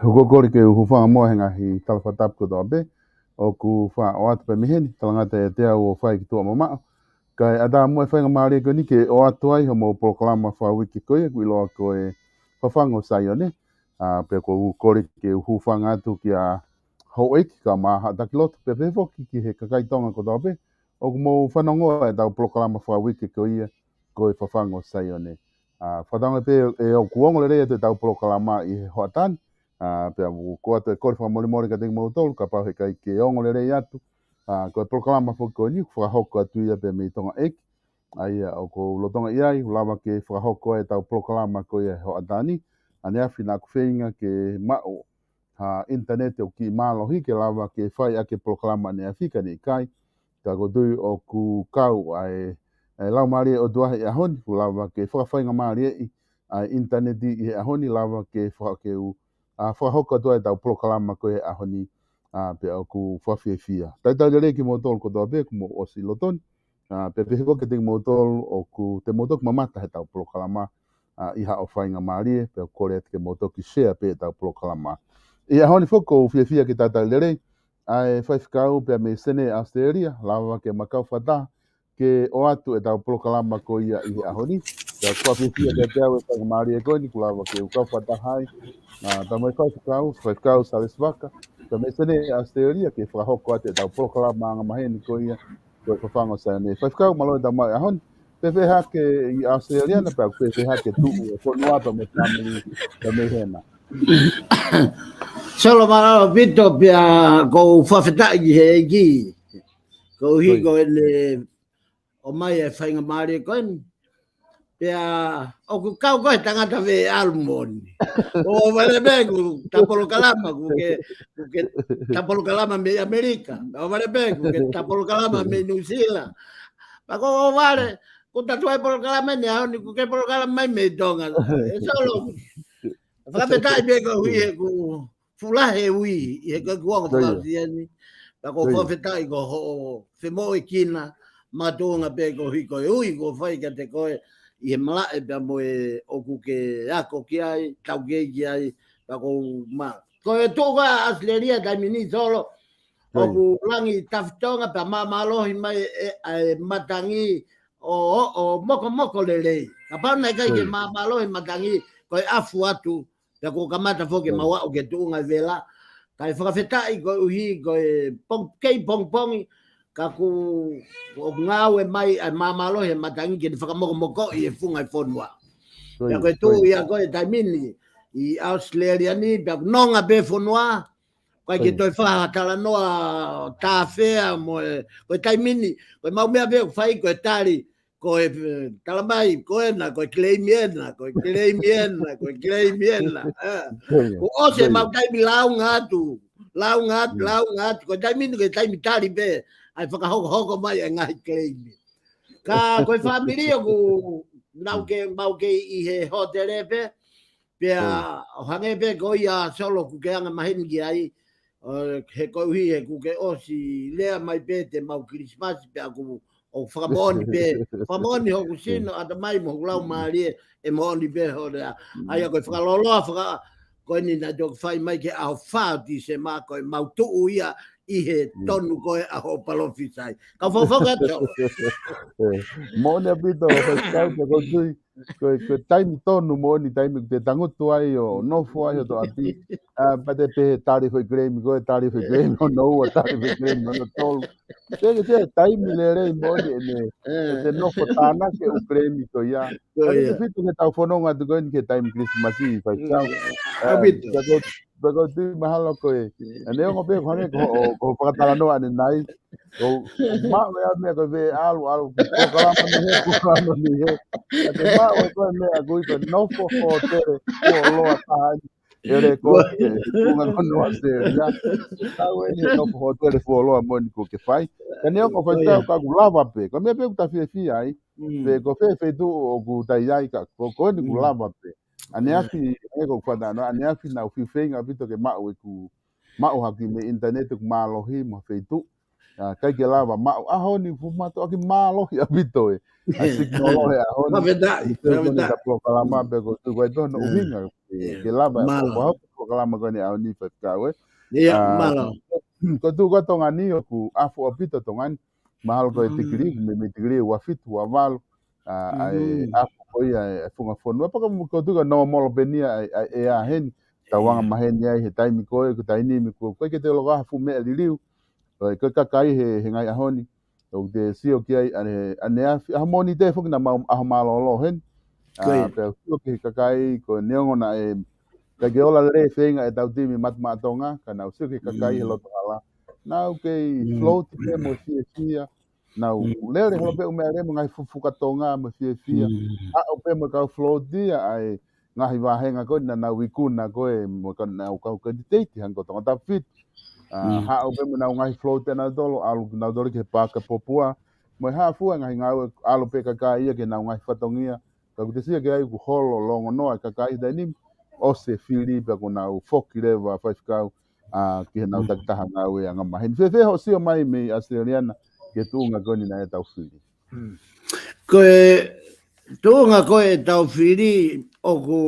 Hukokori ke uhuwhanga mohenga hi talawhatap ko dobe o ku wha o atu pe miheni talangata e te au o whai ki tua mamao. Kai ada moe whainga maari ko ni ke o atu ai homo polokalama wha wiki koe kui loa ko e whawhango SAIONE pe ko ukori ke uhuwhanga atu ki a hoik ka maha takiloto pe pefoki ki he kakaitonga ko dobe o ku mo whanongoa e tau polokalama wha wiki koe ko e whawhango SAIONE. Whatanga pe e o kuongo le rea te tau polokalama i he hoatani pe au ko te kore fa mori mori ka te mo tolu ka pa he kai ke ongo le rei atu ko programa fo ko ni fa hoko atu ia pe me tonga ek ai o ko lotonga ia lava ke fa hoko e tau programa ko ia ho atani ane afina ku feinga ke mao internet o ki malo hi ke lava ke fai ake programa ne afika ni kai ka go dui o ku kau ai lau mari o dua e honi lava ke fa fainga mari internet i e honi lava ke fa ke u whahoko toa e tau polokalama koe a honi pe au ku whawhiawhia. Tai tau rei ki motol ko toa pe ku mo osi lotoni. Pe pehe ke te motol o ku te motol mamata he tau polokalama iha o whainga maarie pe au kore te motol ki share pe tau polokalama. I a honi whoko whiawhia ki tau rei ai whaiwhikau pe me sene Australia lava ke makau whata ke o atu e tau polokalama ko ia i ahoni. Ka kua whiwhia te te au e whakamari e koe ni kulawa ke ukau whatahai. Ta mai whaikau salesi vaka. Ka me sene Australia ke whakahoko atu e tau polokalama anga maheni ko ia. Ko e whawhango SAIONE. Whaikau malo e tau mai ahoni. Pepe hake i Australia na pau pepe hake tuu e konuapa me family ka me hena. Solo mara vito pia go fafeta i he gi. Go hi go le o mai e whainga maari e koen. Pia o ku kau koe tangata ve almoni. O vale bengu tapolokalama ku ke tapolokalama me Amerika. O vale bengu ke tapolokalama me New Zealand. Pako o vale ku tatuai polokalama ni au ni ku ke polokalama mai me donga. E solo whakapeta i beko hui he ku fulahe ui i he ka kuanga whakapetiani. Pako whakapeta i ko ho whemo i kina matonga beko hui koe ui ko whai ka te koe i he malae pia moe o kuke ako ki ai, tau ki ai, pako ma. Koe tōka Australia taimini solo o ku langi taftonga pia mamalohi mai e matangi o moko lelei. Ka pauna i kai ke mamalohi matangi koe afu atu pia ko kamata foke mawa o ke tuunga vela. Kai whakawhetai koe uhi koe kei pongpongi ka ku o ngau e mai ai mamalohi e matangi ke whakamoko i e funga i whonua. Pia koe tū ia koe taimini i Australia ni pia nonga be whonua koe ke toi whahatala noa tāwhea moe koe taimini koe maumea be whai koe tari koe talamai koe na koe kileimiena koe kileimiena koe kileimiena ko ose mau taimi launga atu koe taimini koe taimi tari be ai whakahoko mai e ngai kleimi. Ka koe whamirio ku mau ke i he hoterepe, pia hangepe ko ia solo ku ke anga mahini ki ai, he koihi he ku ke osi lea mai pe te mau Christmas pia ku o whakamoni pe, whakamoni hoku sino ata mai mo lau maari e mooni pe ho rea. Ai a koe whakaloloa koe ni na tok whai mai ke au whaati se mā koe mau tuu ia i he tonu koe a ho palofisai. Ka whawhanga tau. Mōne apito, whaikau te koutui, koe taimi tonu mōni taimi te tangutu ai o nofu ai o to ati, pate pe tari whai gremi, koe tari whai gremi o noua, tari whai gremi o no tolu. Te taimi le rei mōni e te nofo tāna ke u gremi ko ia. Kare te whitu ke tau whanonga tu koe ni ke taimi Christmasi i whaikau. Bako tui mahalo koe, ne ongo pe kone ko whakatala noa ane nai, ko mao ea mea koe ve alu ki polokalama ni he, polokalama ni he. Ate mao e koe mea kui koe nofo ho tere kua loa tahani, ere koe ke kunga kono a seria. Tau e ni he nofo ho tere kua loa moni ko ke whai. Ka ne ongo whaitau ka ku lava pe, ko mea pe ku ta fia ai, pe ko fe tu o ku tai ai ka, ko ni ku lava pe. Ane afi e ko kwada no ane afi na ufi feinga bito ke mau e ku mau haki me internet ku malohi mo feitu kai ke lava mau ahoni fu mato aki malohi abito e a signolo e ahoni Na verdade. da polokalama be ko tu ko no uhinga ke lava ko polokalama ko ni ahoni fa kawe malo ko tu ko tonga ni ku afu abito tongan mahal ko tikiri me tikiri wa fitu wa val ai afu ia e funga fonua pa ko tu no molo benia e a hen tawanga maheni ai he taimi koe ko taini mi ko ke te loga fu me liliu ko ka kai he ngai ahoni o de sio ki ai ane a moni te fu na ma a malo lo hen pe ko ke ka kai ko neongo na e ka ge ola le fenga e tau timi mat matonga kana o sio ke ka kai he lo ala na ke float te mo sia na le ho pe o me le mo ngai fu ka tonga mo sia o pe mo ka float dia ai ngahi wa henga ko na wikuna ko e mo ka na ka date han ko ta fit ha o pe mo na ngahi float na dolo alu na dolo ke pa ka popua mo ha fu ngahi ngau alu pe ka ka ia ke na ngahi fatongia ka ku sia ke ai ku holo longo no ka ka ida ni o se fili pe ko na u foki le va fa ka ke na ta ta ngau e nga ma hen fe ho sio mai me australiana ke tunga koni na e tau whiri. Koe tunga koe tau whiri o ku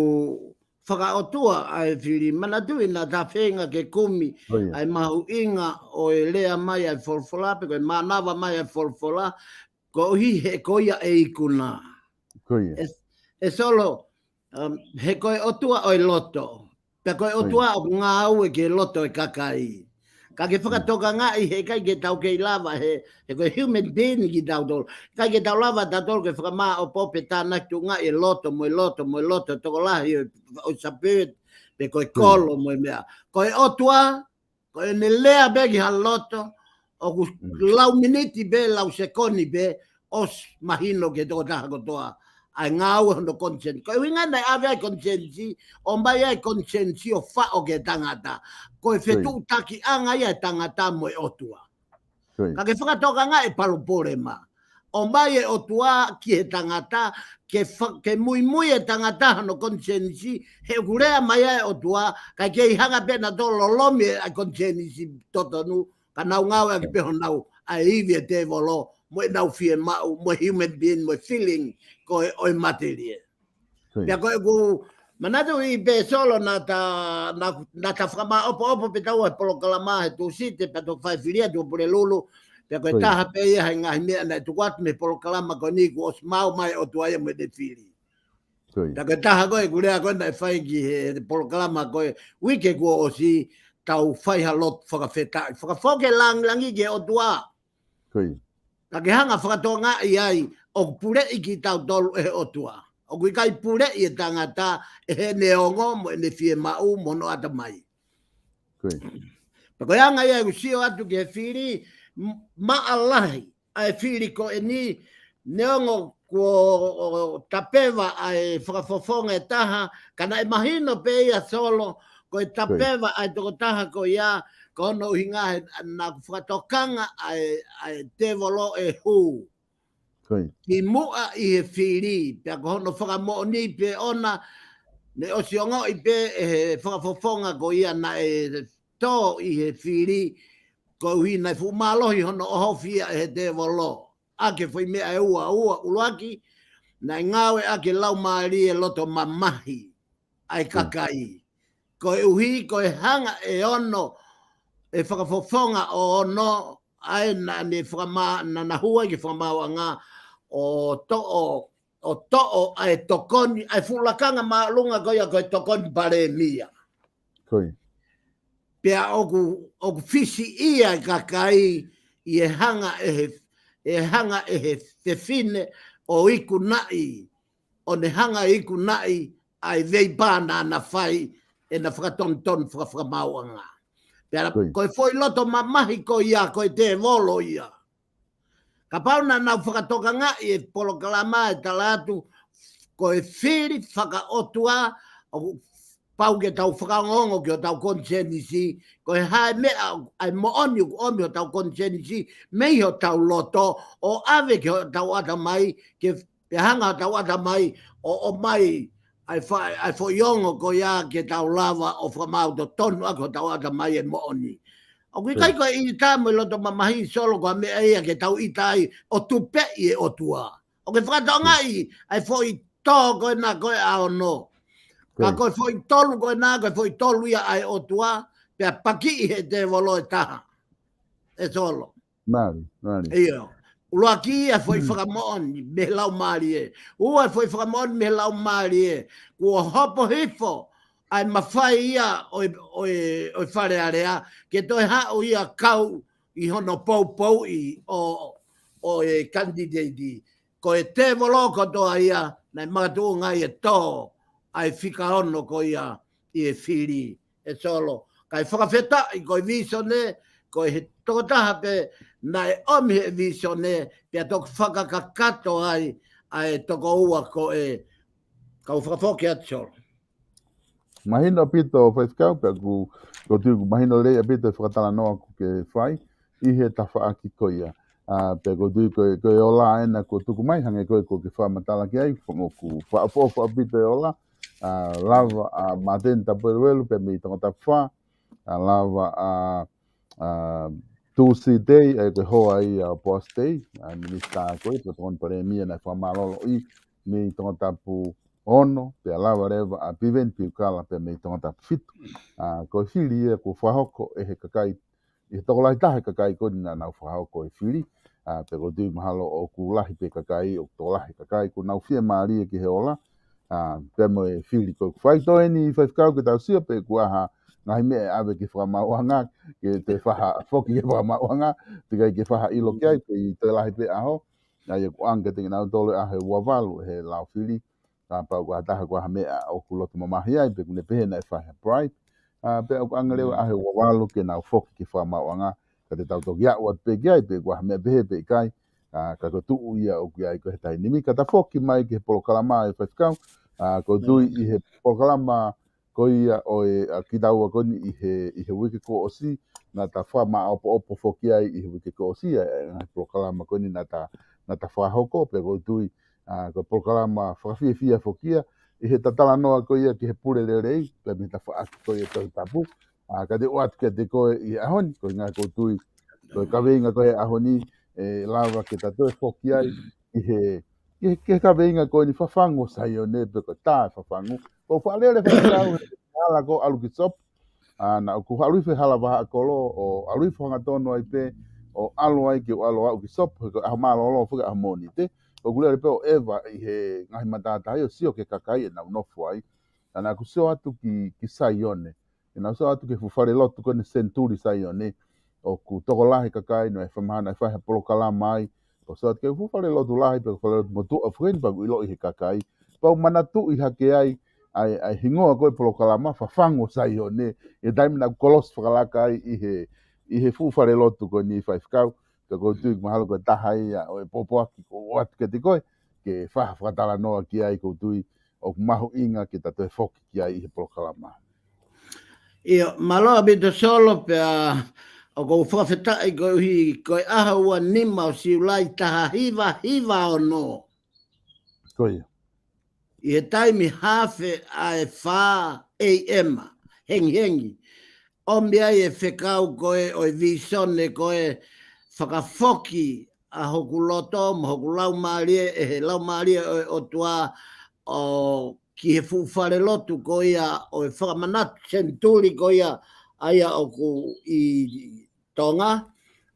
whakaotua ai whiri manatui na ta whenga ke kumi ai mahu inga o e lea mai ai folfola pe koe manawa mai ai folfola ko hi he koia e ikuna. Koia. E solo he koe otua o loto. Pe koe otua o ngā au e ke loto e kakai. Ka ke whakatoka ngai he kai ke tau kei lava he koe human being ki tau tolo. Kai ke tau lava tau tolo ke whakamā o pope tāna tu ngai e loto mo e loto mo e loto toko lahi o sapit pe koe kolo mo e mea. Koe otua, koe ne lea begi ha loto o ku lau miniti be lau sekoni be os mahino ke toko taha kotoa. Ai ngau no konsen. Koe winga nei ave ai konsensi, o mai ai konsensi o fa o ke tangata. Koe whetu taki anga ia tangata mo e otua. Ka ke whakatoka nga e palopore ma. O mai e otua ki he tangata, ke mui e tangata no konsensi, he kurea mai ai otua, ka ke i hanga pena to lolomi ai konsensi totonu, ka nau ngau e ki peho nau, ai iwi e te volo, mo e nau fie mau, mo human being, mo feeling, ko e oi materie. Pia ko e ku manatu I pe solo na ta whakama opo pe tau e polokalama he tu site pe to whai whiria tu pure lulu. Pia ko e taha pe ia hai ngahi mea na tu watu me polokalama ko ni ku os mau mai o tuaia mo de whiri. Pia ko e taha ko e kurea ko na e whai ki he polokalama ko e wike ku o si tau whai halot whakawhetai. Whakafoke langi ke o tua. Ka ke hanga whakatonga I ai o pure I ki tau tolu e o tua. O kui kai pure I e tangata e he neongo mo e ne fie mau mono ata mai. Pako yanga ia usio atu ke whiri maalahi ai whiri ko e ni neongo ko tapewa ai whakafofonga e taha kana e mahino pe ia solo ko e tapewa ai toko taha ko ia ko ono hinga na whakatokanga ai te volo e hu. Ki mua I he whiri, pia ko hono whakamo ni pe ona, ne o siongo I pe e whakafofonga ko ia na e tō I he whiri, ko hui nei fumalohi hono oho fia e he te volo. Ake whai mea e ua uruaki, nei ngawe ake lau maari e loto mamahi, ai kakai. Ko e uhi, ko e hanga e ono, e whakafofonga o ono, ai na ne whakama, na nahua ki whakamau ngā, o to'o ai tokoni ai fulakanga malunga koia ko tokoni pare mia. Pea oku fisi ia kakai I e hanga e he fefine o iku nai o ne hanga iku nai ai vei pāna na whai e na whakaton whakamauanga. Pea koe foi loto mamahi ko ia koe te volo ia. Ka pauna nau whakatoka nga I e polokalama e talatu ko e whiri whakaotua o pau ke tau whakaongo ki o tau konsenisi ko e hae mea ai mooni o tau konsenisi mei o tau loto o ave ki o tau ata mai ke hanga tau ata mai o mai ai fo iongo ko ia ke tau lava o whamau to tonu ako tau ata mai e mooni. O kui kai koe I tā mo loto mamahi solo koa mea ea ke tau I tai o tupe I e o tua. O ke whakatonga I ai fo I tō koe nā koe ao no. Ka koe fo I tolu koe nā koe fo I tolu ia ai o tua, pia paki I he te volo e taha. E solo. Mari. Iyo. Uloaki ia fo I whakamooni me lau maari e. Ua fo I whakamooni me lau maari e. Kua hopo hifo. Ai mawhai ia o whare area, ke toi hao ia kau I hono pou I o e candidate. Ko e te voloko toa ia, nei mātua ngai e tō, ai whika hono ko ia I e whiri e solo. Kai whakawheta I ko I visone, ko he tokotaha pe, nei omi he visone, pia toko whakakakato ai toko ua ko e, kau whakafoke atu solo. Mahino pito whaikau, pia ku tuku mahino lei a pito whakatala noa ku ke whai, I he tawha aki koia. Pia ko tuku koe ola ena ko tuku mai hange koe ko ke whamatala ki ai, ku whaapofo a pito e ola, lava maten tapueruelu, pia mi tonga tawha, lava tusi day, e koe hoa I a post day, minista koe, ko tonga paremia na whamalolo I, mi tonga tapu ono pe lava reva a piven piukala pe me tonga fitu ko fili e ko whahoko e he kakai I he tokolai tahe kakai ko na whahoko e fili pe ko tui mahalo o kulahi pe kakai o tolahi kakai ko nau fia maria ki he ola pe mo e fili ko fai to ni fai kau ke tau sia pe ku aha ngai me ave ki fra mauanga ke te faha foki e fra mauanga te kai ke faha ilo kai pe te lahi pe aho na ye ku anga te nau tole a he wavalu he lau fili pa ku ata ku ha me o ku loto mamahi ai pe ku ne pe na fa bright pe ku anga le a he wavalu ke nau foki ki fra mauanga ka te tau toki a o pe kai pe ku ha me pe kai ka ko tu ia o ku ai ko tai nimi ka ta foki mai ke polokalama e fa kau ko tui i he polokalama ko ia o e ki tau ko ni i he wiki ko osi na ta fa ma opo foki ai i he wiki ko osi e polokalama ko ni na ta fa hoko pe ko tui ko polokalama fa fia fokia i he tatala noa ko ia ki he pure le rei pe mi ta fa ko ia to tapu ka te wat ke te ko i ahoni ko nga ko tui ko ka venga ko e ahoni e lava ke ta to foki ai i he ke ka venga ko ni fafangu SAIONE pe ko ta fafangu ko fa le fa kau hala ko alu ki sop na ku alu fe hala va ko lo o alu fa nga tono ai pe o alu ai ke alu au ki sop ko a ma lo fu a moni te o gule pe o eva i he ngai mata ta yo sio ke kakai na no foi na ku so atu ki SAIONE na so atu ke fu fare lo ko ni senturi SAIONE o ku toko lahi kakai no e fa mana e fa polokalama mai o so ke fu fale lo tu lahi pe fale mo tu a friend pa ilo i kakai pa mana tu i hake ai hingoa ko polokalama fafangu SAIONE e daim na kolos falaka i he fu fale lo tu ko ni fa kau ke ko tu mahalo ko tahai o e popo ki ko wat ke te ko ke fa tala no ki ai ko tu o mahu inga ki ta te foki ki ai i polokalama Io malo bito solo pe o ko whawheta i ko hi ko aha ua nima o si ulai taha hiva o no. Koia. I he taimi hawhe a e wha AM, hengi. O mea e whekau koe o i visone koe whakafoki a hoku loto, hoku laumarie, e he laumarie o tua o ki he fuwhare lotu ko ia o e whakamanatu senturi ko ia aia o ku i tonga,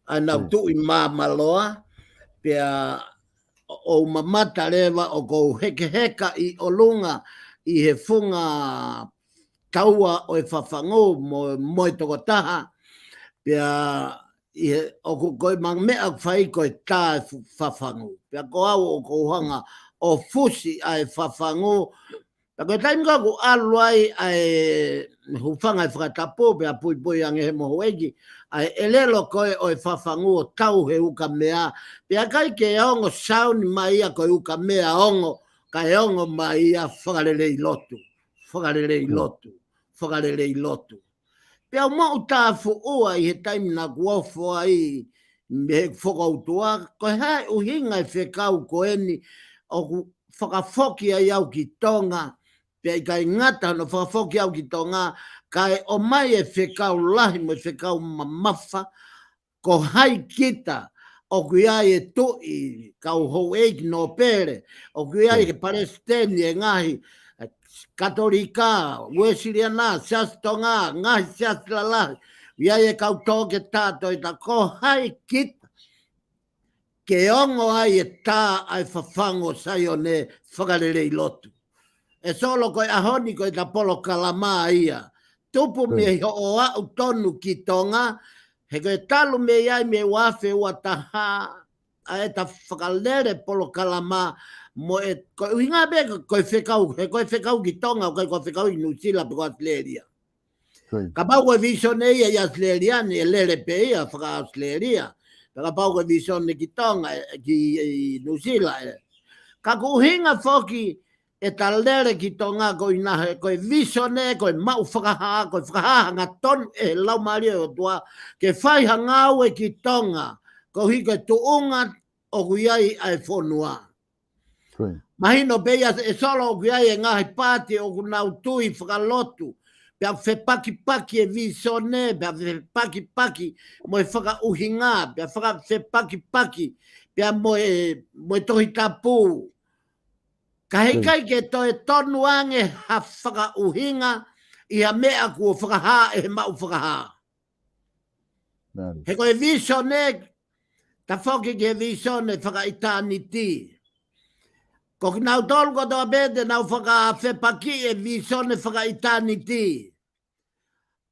a nau tu i mamaloa, pia o mamata rewa o ko heka i olunga i he funga taua o e whafangu mo e toko taha, pia o ko koe mang mea whai koe tā e whafangu, pia ko au o ko hanga o fusi ai whafangu. Koe taimi ka ku alu ai ai hufanga e whakatapo pia pui ange he moho egi ai elelo koe o e whafangu o tau he uka mea pia kai ke ongo sauni mai ia koe uka mea ongo kai ongo mai ia whakarelei lotu pia mau tāwhu ua i he taimi na kuofo ai me he whakautua koe hai uhinga e whekau koe ni o ku whakafoki ai au ki tonga pia kai ngata no whakafoki au ki tonga kai o mai e whekau lahi mo e whekau mamafa ko hai kita o kuia e tui kau hou eiki no pere o kuia e Palestini e ngahi Katolika, Wesiliana, sias tonga, ngahi sias lalahi ia e kau toke tātou i ta ko hai kita ke ongo ai e tā ai whafango SAIONE whakarerei lotu. E solo koe ahoni koe ta polokalama ia. Tupu me o au tonu ki tonga, he koe talu me iai me wafe ua taha, a e ta whakalere polokalama, mo e koe uhinga be koe whekau, he koe whekau ki tonga, koe whekau i Nusila pe koe Australia. Ka pau koe visone ia i Australia, ni e lere pe ia whaka Australia. Ka pau koe visone ki tonga, ki Nusila. Ka kuhinga whoki, e talere ki tonga koe nahe, koe visone, koe mau whakaha, koe whakaha ngā tonu e lau maria o tua, ke whai hangau e ki tonga, ko hi koe tuunga o kuiai ai whonua. Mahino beia e solo o kuiai e ngahi pāti o kunau tui whakalotu, pia whepaki e visone, pia whepaki mo e whakauhinga, pia whepaki, pia mo e tohi tapu, ka hei kai ke to e tonu ange ha whakauhinga i a mea kua whakaha e he mau whakaha. He koe visone ta foki ke visone whakaitaniti. Ko ki nau tolu ko toa bete nau whakawhepaki e visone whakaitaniti.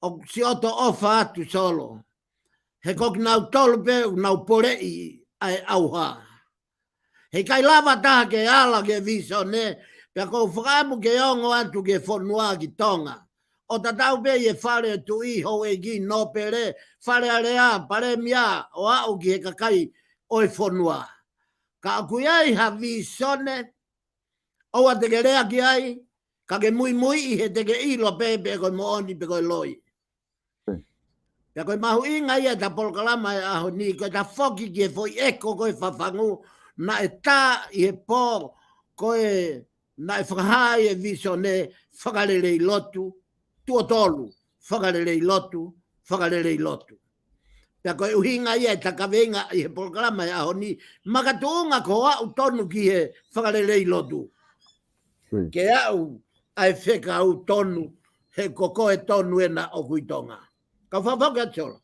O si oto ofa atu solo. He ko ki nau tolu pe nau porei ai auha. He kai lava taha ke ala ke visone, pe ko whakamu ke ongo atu ke whanua ki tonga. O tatau pe e whare tu iho e ki no pere, whare area, pare mia, o au ki he kakai oi whanua. Ka akui ai ha visone, o a teke rea ki ai, ka ke mui i he teke ilo pe koe mooni pe koe loi. Pe koe mahu inga ia ta polokalama e aho ni, koe ta foki ki e foi eko koe fafangu, na e tā i he pō koe na e whakahai e visone whakarerei lotu, tuotolu, whakarerei lotu, whakarerei lotu. Pea koe uhinga ia e takawenga i he polokalama e aho ni, makatuunga ko au tonu ki he whakarerei lotu. Ke au ai wheka au tonu, he kokoe tonu e na o kuitonga. Ka whawhaka atiola.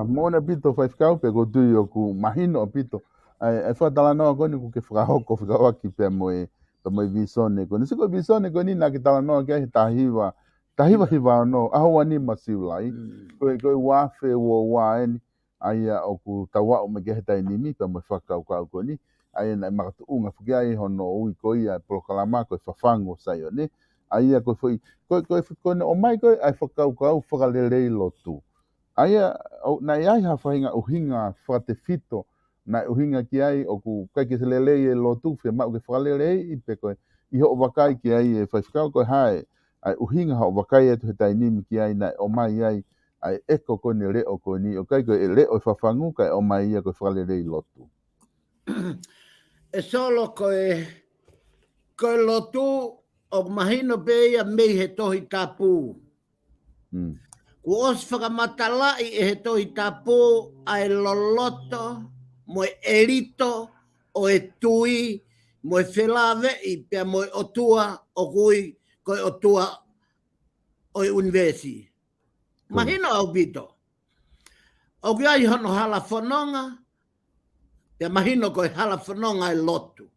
Mona pito whaifkau pe ko tui o ku mahino o pito. E whatala noa koni ku ke whakahoko whikawaki pe moe visone koni. Siko visone koni na ki tala noa kia he tahiwa hiwa no. Aho wani masiulai. Koe wafe wo waeni. Aia o ku tawa o me kia he tainimi pe moe whakau kau koni. Aia na makatu unga whikia i hono ui koi a polokalama koe FAFANGU SAIONE. Aia koe fwoi. Koe o mai koe ai whakau kau whakalelei lotu. Aia na ai ha whainga uhinga whate fito na uhinga ki ai o ku kai ki se lelei e lotu whi mau ke whakalelei i pe koe i ho wakai ki ai e whaifkau koe hae ai uhinga ho wakai e tu he tainimi ki ai na o mai ai ai eko koe ni leo koe ni o kai koe e leo e whafangu kai o mai ia koe whakalelei lotu. E solo koe lotu o mahino pe ia mei he tohi tapu. Ku os whakamatalai e he tohi tapu ai loloto, mo erito, o e tui, mo e whelawe i pia mo e otua o kui, koe otua o e universi. Mahino au bito. O ki ai hono hala whanonga, pia mahino koe hala whanonga e lotu.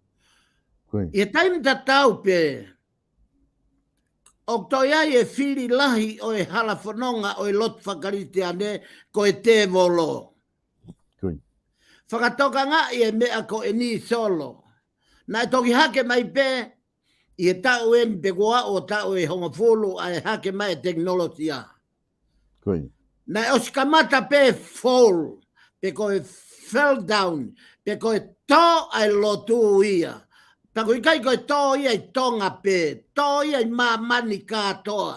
I e taimi tatau pe, o toi ai e whiri lahi o e hala whanonga o e lotu whakarite ane ko e te volo. Whakatoka ngā i e mea ko e ni solo. Nā e toki hake mai pe, i e tau en pe kua o tau e homofulu a e hake mai teknologia. Nā e oskamata pe fall, pe ko e fell down, pe ko e tō ai lotu ia. Tako i kai koe tō ia i tonga pe, tō ia i mani kātoa.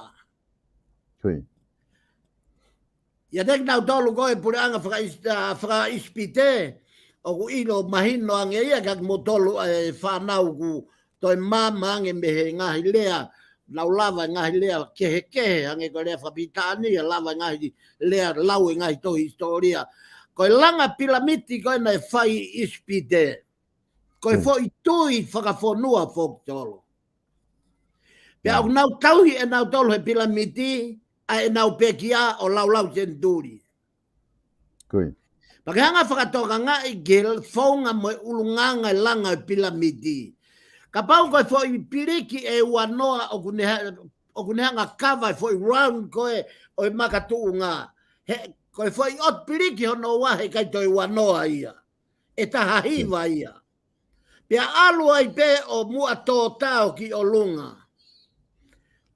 Ia tek nau tolu koe pure anga whaka ispite, o ku ilo mahino ange ia kak mo tolu e whanau ku toi mama ange mehe ngahi lea, lau lava ngahi lea kehe ange koe lea whapitani, lava ngahi lea lau e ngahi tohi historia. Koe langa pilamiti koe na e whai ispite. Koe fo i tui whakafonua fok tolo. Pea au nau tauhi e nau tolu he pilamiti, a e nau pekia o lau senturi. Pake hanga whakatoka ngā i gel, whaunga mo e ulunganga e langa e pilamiti. Ka pau koe fo i piriki e wanoa o kunehanga kawa fo i round koe o i makatu ngā. Koe fo i ot piriki hono wahe kai toi wanoa ia. E taha hiva ia. Pea alu ai pe o mua tō tau ki o lunga.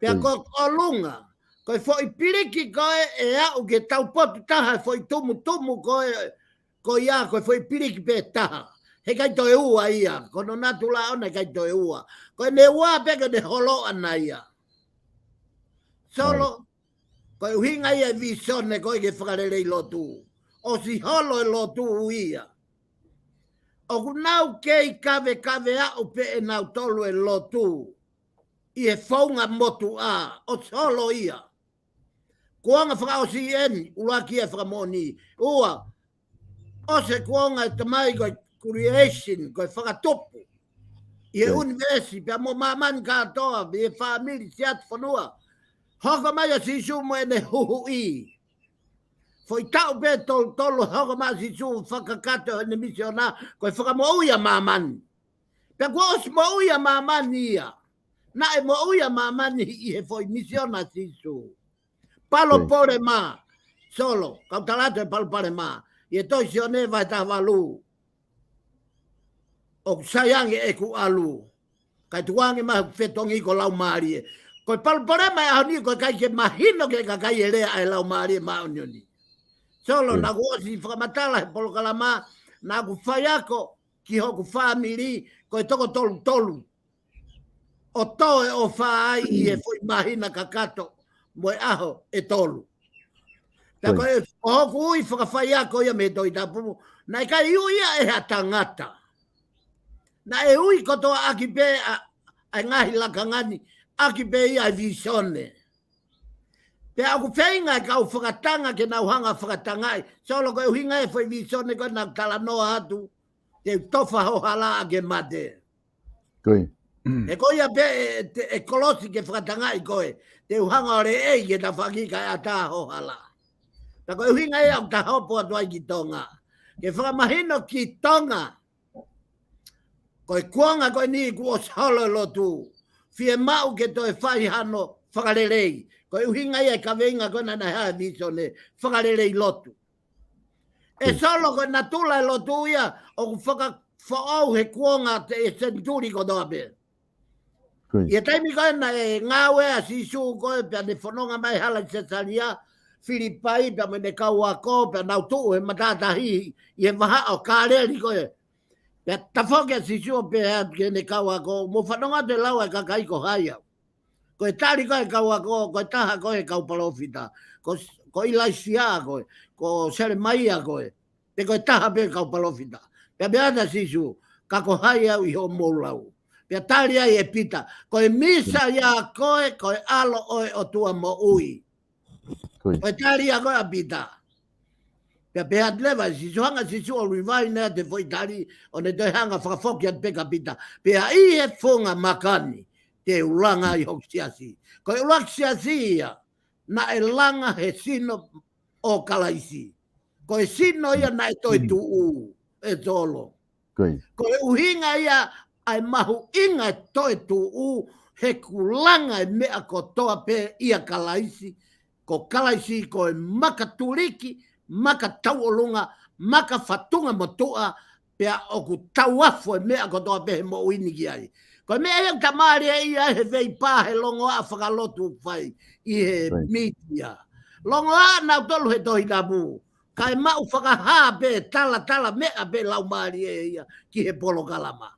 Pea ko o lunga. Koe fo i piriki koe e au ke tau potu taha fo i tumu koe ia koe fo i piriki pe taha. He kai toi ua ia. Kono natu la ona kai toi ua. Koe ne ua peke ne holo ana ia. Solo. Koe uhinga ia visone koe ke whakarerei lotu. O si holo e lotu ia. O ku nau kei kawe au pe e nau tolu e lotu. I e whaunga motu a. O solo ia. Kuanga whakao si eni. Ula kia whakamoni. Ua. O se kuanga e tamai koe creation. Koe whakatopu. I e universi. Pea mo mamani katoa. I e whamiri si atu whanua. Hoko mai a si sumo e ne huhu i. foi tau pe tolo hoga masi su whakakato ne misiona koe whakamouia mamani. Pe kua os mouia mamani ia. Na e mouia mamani i he foi misiona sisu. Palo pore ma. Solo. Kautalato e palo pare ma. I e toi sione vai ta walu. O sayangi e ku alu. Kai tuangi ma fetongi ko lau marie. Koe palo pore ma e ahoni koe kai ke mahino ke kakai e rea e lau marie ma onioni. Solo na kuosi whakamatala he polokalama na ku whaiako ki hoku whamiri koe toko tolu tolu. O toe o whaai i e fui mahina kakato moe aho e tolu. Ta koe o hoku ui whakawhaiako ia me doi tapu. Na kai iu ia e ha tangata. Na e ui kotoa aki pe a ngahi lakangani aki pe ia e visone. Pe aku whainga e kau whakatanga ke nau hanga whakatangai. Solo koe uhinga e whai visone koe nau talanoa atu. Te tofa ho hala ake mate. Koe. E koe ia pe e kolosi ke whakatangai koe. Te uhanga ore ei ke ta whakika e ata ho hala. Ta koe uhinga e au ta hopo atuai ki tonga. Ke whakamahino ki tonga. Koe kuanga koe ni kuos holo lotu. Fie mau ke toi whai hano whakarerei. Koe uhinga ia ka veinga koe na hae visone whakarerei lotu. E solo koe na tula e lotu ia o whakau he kuanga te e senturi ko doape. Ia taimi koe na e ngawe a sisu koe pia ne whanonga mai hala se salia Filipai pia me ne kauako pia nau tuu he matatahi i he maha o kāreri koe. Pia tafoke a sisu o pia ke ne kauako mo whanonga te lau e kakai ko hai au. Koe tari koe kauako, koe taha koe kau palofita, ko ilaisia koe, ko seremaia koe, te koe taha pe kau palofita. Pea beata sisu, kako hai au i ho moulau. Pea tari ai e pita, koe misa ia koe, koe alo oe o tua mo ui. Koe tari ia koe a pita. Pea beat leva, sisu hanga sisu o rivai nea te foi tari, o ne te hanga whakafoki at peka pita. Pea i e funga makani. Te ulanga i hok siasi. Ko e ulak siasi ia, na e langa he sino o kalaisi. Ko e sino ia na e toi tuu, e tolo. Ko e uhinga ia, ai mahu inga e toi tuu, he kulanga e mea ko toa pe ia kalaisi. Ko kalaisi ko e maka turiki, maka tauolunga, maka fatunga motua, pea o ku tauafo e mea ko toa pe he mo uini ki ai. Koe mea iang tamari e ia he vei pā he longo a whakalotu whai i he media. Longo a nau tolu he tohi tabu. Kai mau whakaha pe tala mea pe lau maari e ia ki he polokalama.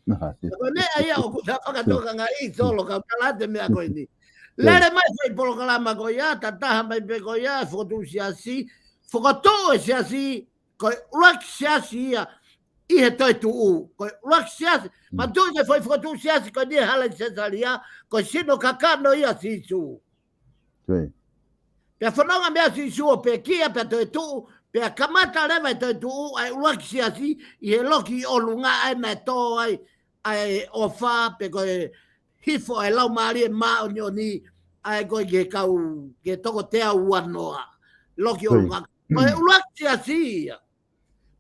Koe mea ia o kuta whakatoka ngā i solo kau talate mea koe ni. Lere mai whai polokalama koe ia, tataha mai pe koe ia, whakatu siasi, whakatu e siasi, koe urak siasi ia, i he toi tuu, koe uak siasi, ma tui ke foi whakatu siasi koe ni hala i sesaria, koe sino kakano ia sisu. Pea whanonga mea sisu o pe kia pe toi tuu, pea kamata rewa i toi tuu, ai uak siasi, i he loki o lunga ai na tō ai o wha, pe koe hifo ai lau maari e maa o ni, ai koe ke kau, ke toko tea uanoa, loki o lunga, koe uak siasi ia.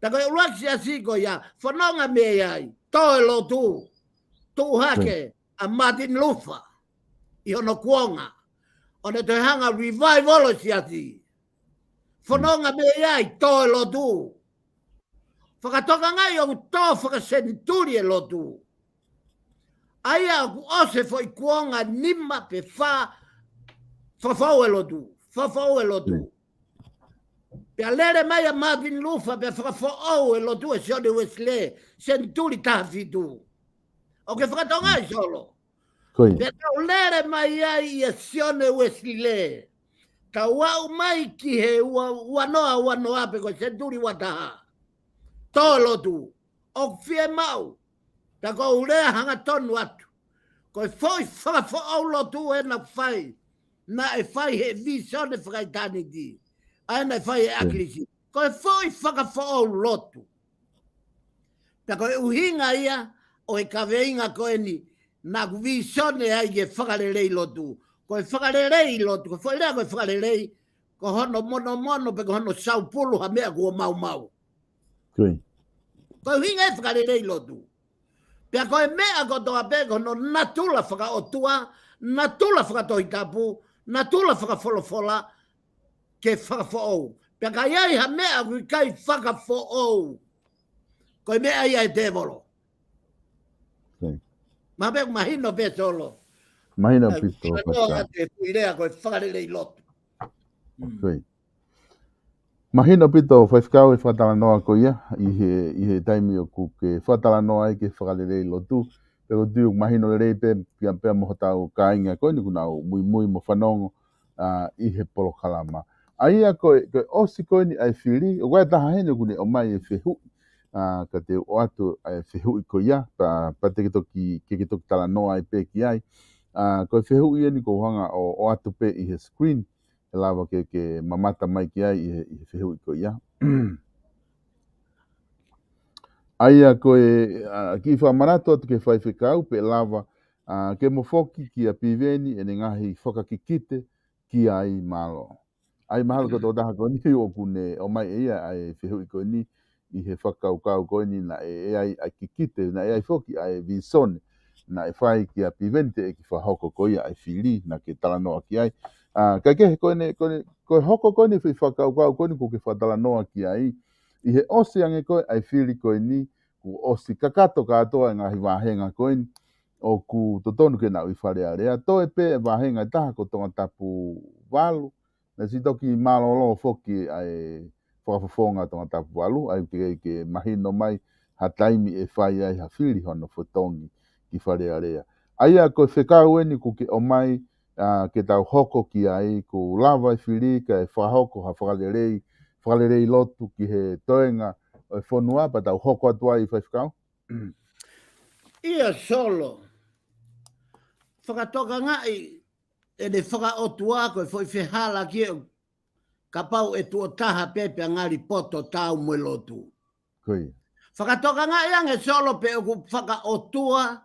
Ta koe uaksi a siko ia, whanonga me ai, toe lo tu hake, a Martin Luther, i hono kuonga, o ne te hanga revival o si ati. Whanonga me ai, toe lo tu. Whakatoka ngai o tō whakasenturi e lo tu. Aia ku ose foi kuonga nima pe whafau e lo tu, whafau e lo tu. Pea lere mai a Martin Luther pe whakafo e lo tu e sione Wesley, senturi taha fitu. O ke whakatonga i solo. Pea tau lere mai ai a sione Wesley. Tau wau mai ki he wanoa pe ko senturi wataha. Tō lo tu. O fie mau. Ta ko urea hanga tonu atu. Ko foi whakafo lo tu e na whai. Na e whai he visione whakaitani di. Aina fai e akrisi. Koe foi whakafo lotu. Ta koe uhinga ia, o e kaweinga koe ni, na kuvisone ai ke whakarerei lotu. Koe whakarerei lotu, koe foi rea koe whakarerei, ko hono mono pe ko hono Sao Paulo ha mea ko mau. Koi. Ko hinga e whakarerei lotu. Pea ko e mea ko toa pe ko no natula whakaotua, natula whakatohitapu, natula whakafolofola ke whakafoou. Pea ka iai ha mea kui kai whakafoou. Ko e mea ia e te volo. Koi. Ma pe mahino pe solo. Mahina pito Whakatoa whakau. te kuirea ko e whakarerei lotu. Koi. Mahina pito whakau e whatala noa ko ia, i he taimi o ku ke whatala noa i ke whakarerei lotu. Pero tiu mahino le rei pe, pia pia moho tau ka inga koe ni kuna o mui mo whanongo i he polokalama. Aia koe osi koe ni ai whiri, o koe taha hene kune o mai e whehu, ka te o atu ai whehu i ko ia, pa te ke toki tala noa i pe ki ai. Koe whehu i ni ko hanga o atu pe i he screen, e lava ke mamata mai ki ai i he whehu i ko ia. Aia koe ki whamarato atu ke whai whikau pe lava ke mofoki ki a piveni e ngahi whakakikite ki ai malo. Ai mahalo ko tō taha koe ni o kune o mai e ia ai whihu i koe ni i he whakaukau koe ni na e ai kikite na e ai whoki ai visone na e whai ki a piveni te e ki whahoko koe ia ai whiri na ke talanoa ki ai. Kai ke koe hoko koe ni whakaukau koe ni ko ke whatalanoa ki ai i he osi ange koe ai whiri koe ni ku osi kakato katoa ngahi wahenga koe ni o ku totonu ke nau i whare area. Toe pe wahenga taha ko tonga tapu walu. Na si toki malolo foki ai whakafofonga tonga tapu walu. Ai ke mahino mai ha taimi e whai ai ha whiri hono fotongi ki whare area. Aia koe whekau eni ku ke o mai ke tau hoko ki ai ku lava i whiri ka e whahoko ha whakarerei lotu ki he toenga o e whonua pa tau hoko atua i whaifkau. Ia solo. Whakatoka ngai e ne whakaotua koe foi whihala ki ka pau e tuotaha pepe ngari poto tau mo lotu. Koi. Whakatoka ngai ange solo pe o ku whakaotua,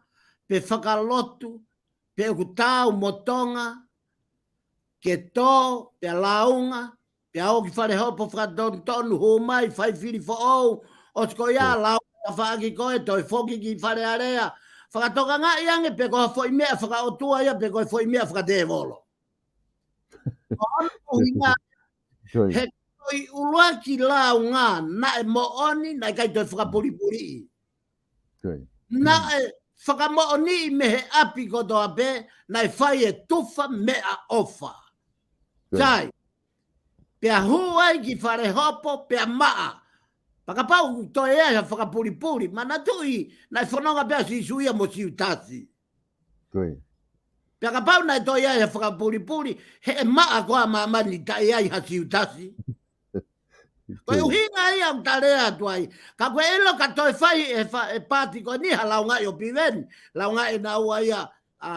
pe whakalotu, pe o ku tau motonga, ke tō, pe launga, pe au ki whare hopo whakatonu ho mai, whai whiri fo au, o sko ia launga whaaki koe, toi whoki ki whare area, whakatoka ngā iange pe koha fo i mea whakaotua ia pe koe fo i mea whakatevolo. He koi ulua ki launga na e mooni na kai toi whakapuripuri. Na e whakamooni me he api ko toa pe na e whai e tufa mea ofa. Tai, pea huai ki whare hopo pea maa. Pakapau toi ea whakapuripuri, mana tui na e whanonga pea si suia mo si utasi. Pea kapau na e toi ea whakapuripuri, he e maa koa mamani ta ea i hasi utasi. Koe uhinga ia o tarea tuai, ka koe elo ka toi whai e pāti koe niha launga i o piveni, launga i na ua ia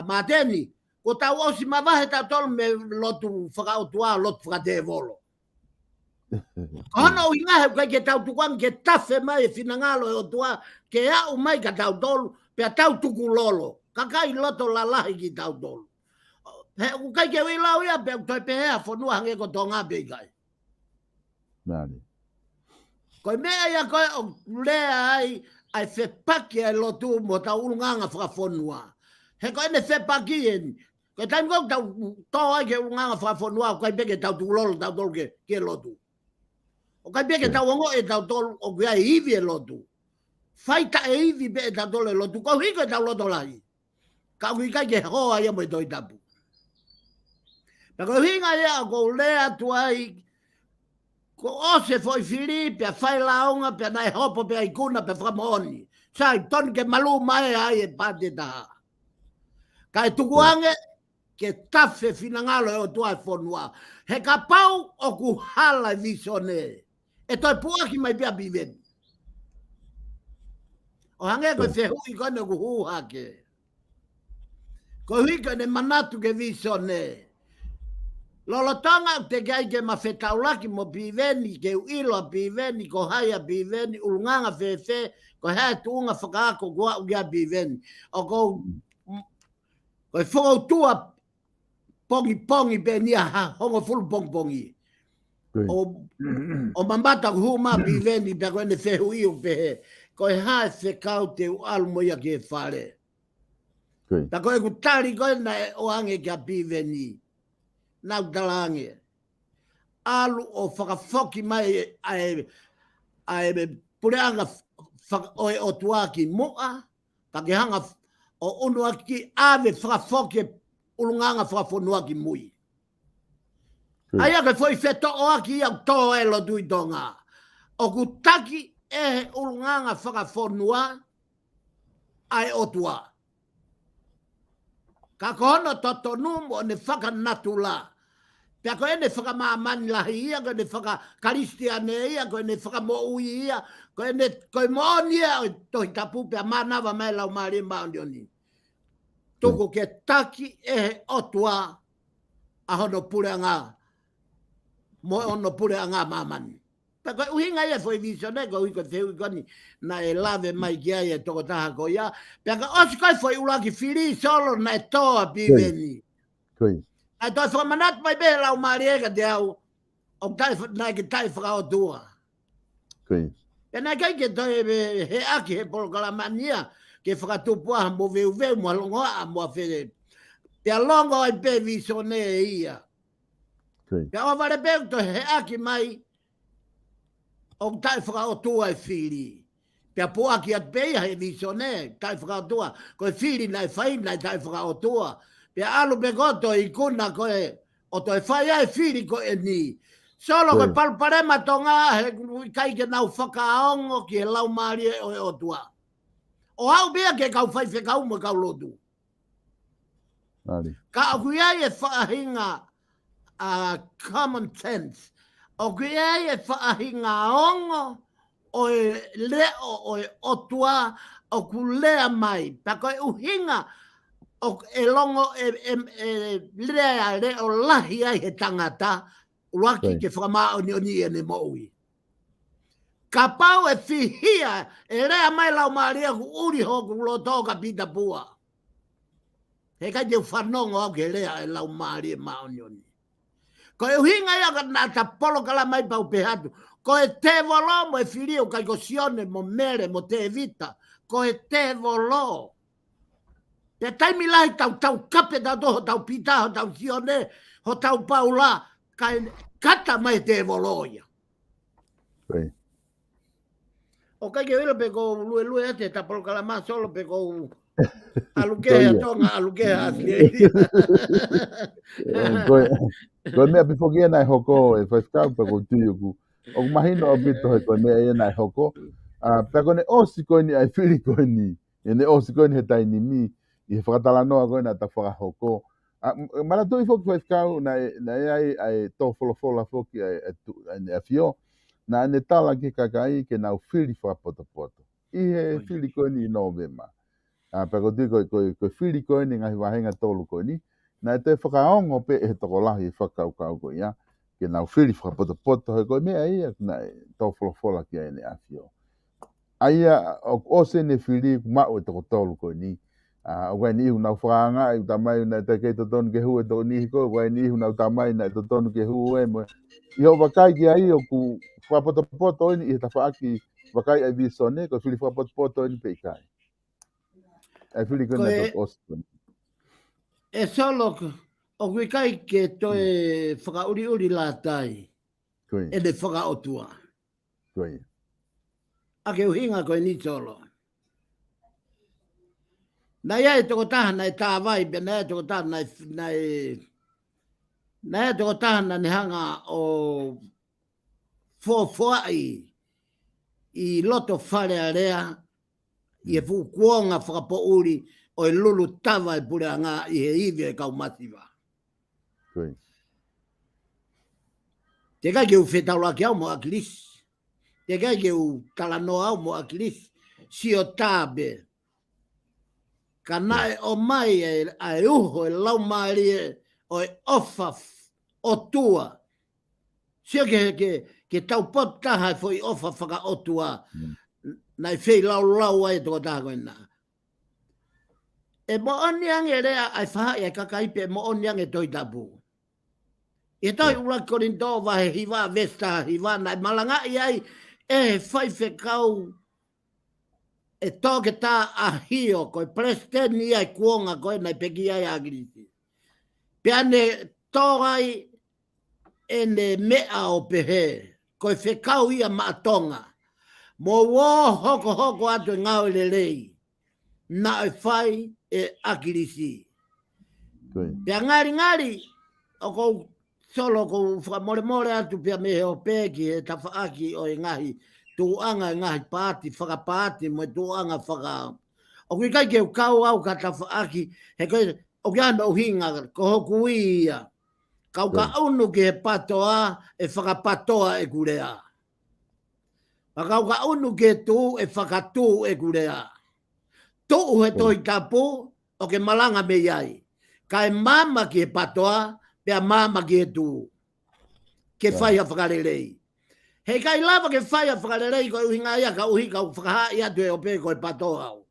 mateni, ko tau osi mawahe tau tolu me lotu whakaotua, lotu whakatevolo. Kono uhinga he koe ke tau tukuang ke tafe mai e whinangalo e o tua, ke au mai ka tau tolu, pea tau tuku lolo, kakai loto lalahi ki tau tolu. He ukai ke wilau ia, pea toi pehea whanua hange ko tonga bekai. Nani. Koe mea ia koe o lea ai whepaki ai lotu mo tau urunganga whakafonua. He koe ne whepaki eni. Koe taimi kong tau tō ai ke urunganga whakafonua, koe peke tau tukulolo tau tolu ke lotu. O koe peke tau ongo e tau tolu o kia hivi e lotu. Whaita e hivi pe e tau tolu e lotu, koe hiko e tau loto lahi. Ka ui kai ke hoa ia mo i toi tapu. Pa koe hinga ia ko lea tuai, ko ose foi whiri, pia whai launga, pia nai hopo, pia ikuna, pia whakamooni. Sai, toni ke malu mai ai e pāte taha. Kai tukuange, ke tafe finangalo e o tuai whonua. He ka pau o ku hala visone. E toi puaki mai pia biveni. O hange koe whehui kone ku huhake. Koe hui kone manatu ke visone. Lolotonga te kai ke mawhetaulaki mo piveni, ke uilo a piveni, ko hai a piveni, ulunganga whewhe, ko hai tuunga whakaako kua uia piveni. O ko whakautua pongi pe nia ha, hongo fulu pongi. o mamata huma biveni pe ko ne fehu iu pe ko ha se kau te almo ya ke fare ta ko ku tari ko na o ange ka biveni na dalange alu o whakafoki mai ai pureanga o o tuaki moa ta ke hanga o unuaki ave whakafoki ulunganga whakafonuaki mui. Aia ke foi feto o aki au tō e lo dui donga. O ku taki e ulunganga whakafonua ai o tua. Ka kono toto numu o ne whakanatula. Pea ko e ne whakamamani lahi ia, ko e ne whakakaristiane ia, ko e ne whakamoui ia, ko e ne koe mooni ia, o tohi tapu pea manawa mai lau maari maundioni. Tuku ke taki e o tua a hono pureanga. Mo ono pureanga mamani. Pea koe uhinga ia foi visione, ko ui ko te ui koni, na e lave mai kia ia toko taha ko ia. Pea ka osi koe foi ulaki whiri solo na e toa piveni. Ai toi whamanat mai behe lau maari eka te au, o nai ke tai whakaotua. E nai kai ke toi he aki he polokalama nia, ke whakatupua mo veu mo longoa mo where. Pea longo ai pe visone e ia. Pea o vare pe toi he aki mai, o tai whakaotua e whiri. Pea po aki at pe he visone, tai whakaotua, koe whiri nai whai nai tai whakaotua. Pea alu pe koto I kuna koe, o toi whai ai whiri koe ni. Solo koe palparema tonga, he kai ke nau whakaongo ki he lau maari e o tua. O au bea ke kau whai whekau mo kau lotu. Ka au kuiai e whaahinga common sense. O kuiai e whaahinga ongo, o e leo o e otua, o ku lea mai. Pa koe uhinga, o e longo lea leo lahi ai he tangata, waki ke whakamao ni oni e ne moui. Ka pau e whihia, e rea mai lau maaria ku uri hoku loto ka pita pua. He kai te whanongo au ke rea e lau maaria mao ni oni. Ko e uhinga ia ka nā ta polokalama mai pau pehatu. Ko e te volo mo e whirio kai ko sione mo mere mo te evita. Ko e te volo. Te taimi lai tau kape tau toho, tau pita, ho tau sione, ho tau paula, kai kata mai te voloia. O kai ke wila pe ko lue ate ta polokalama solo pe ko alukeha tonga, alukeha asli. Koe mea pifokia nai hoko e whaiskau pa ko tuyo ku. O mahino o bito he koe mea e nai hoko. Pea kone osi koe ni ai whiri koe ni. E ne osi koe ni he tai ni mi. I he whakatalanoa koe na ta whakahoko. Mana tui foki whaiskau na e ai tō wholofola foki a fio. Na ne tala ki kakai ke nau whiri whakapoto. I he whiri koe ni no vema. Pea ko tui koe whiri koe ni ngahi wahenga tolu koe ni. Na te whakaongo pe e toko lahi e whakaukau koe ia. Ke nau whiri whakapoto he koe mea ia na tō wholofola ki ai ne a fio. Aia o se ne whiri mau e toko tolu koe ni. O wai ni ihu nau whanga i tamai na te kei totonu ke hu e toko nihi koe. Wai ni ihu nau tamai na totonu ke hu e mo. I ho wakai ki ai o ku whapoto ini i he tawhaaki wakai ai visone ko whiri whapoto ini pe ikai. Ai whiri koe na toko osu. E solo o kui kai ke toe whakauri la tai. E ne whakaotua. A ke uhinga koe ni solo. Nai ai toko taha nai tāwai, pe nai toko taha nai toko taha na hanga o fōwhai I loto whare a rea, I e fukuonga whakapouri o e lulu tawa e pure anga I he iwi e kau masiwa. Te kai ke u whetau ki au mo akilis. Te kai ke u talanoa au mo akilis. Si o tābe. Ka nae o mai e uho e lau maari o e ofa o tua. Sio ke tau potaha e foi ofa whaka o tua. Nai whei lau ai toko taha koe nā. E mo oniang e rea ai whaha e kakaipe mo oniang e toi tapu. E toi ula korinto va he hiva vesta hiva na malanga ai e fai whekau e toke tā a hio koe presteni ai kuonga koe nei peki ai agiriti. Pea ne tōgai e ne mea o pehe koe whekau ia maatonga. Mo wō hoko hoko atu e ngau le lei na e whai e agiriti. Pea ngari o kou solo kou whakamore atu pia mehe o pēki e tawhaaki o e ngahi tuanga e ngahi pāti, whakapāti mo e tuanga whaka. O kui kai keu kau au ka tawhaaki he koe o kia ana uhinga ko hoku ia. Kau ka unu ki he patoa e whakapatoa e kurea. Kau ka unu ki he tū e whakatū e kurea. Tū he toi tapu o ke malanga me iai. Kai mama ki he patoa pea mama ki he tū. Ke whaia whakarelei. Hei kai lava ke whaia whakarelei koe uhinga ia ka uhi ka whakaha ia tu e ope koe patoa au.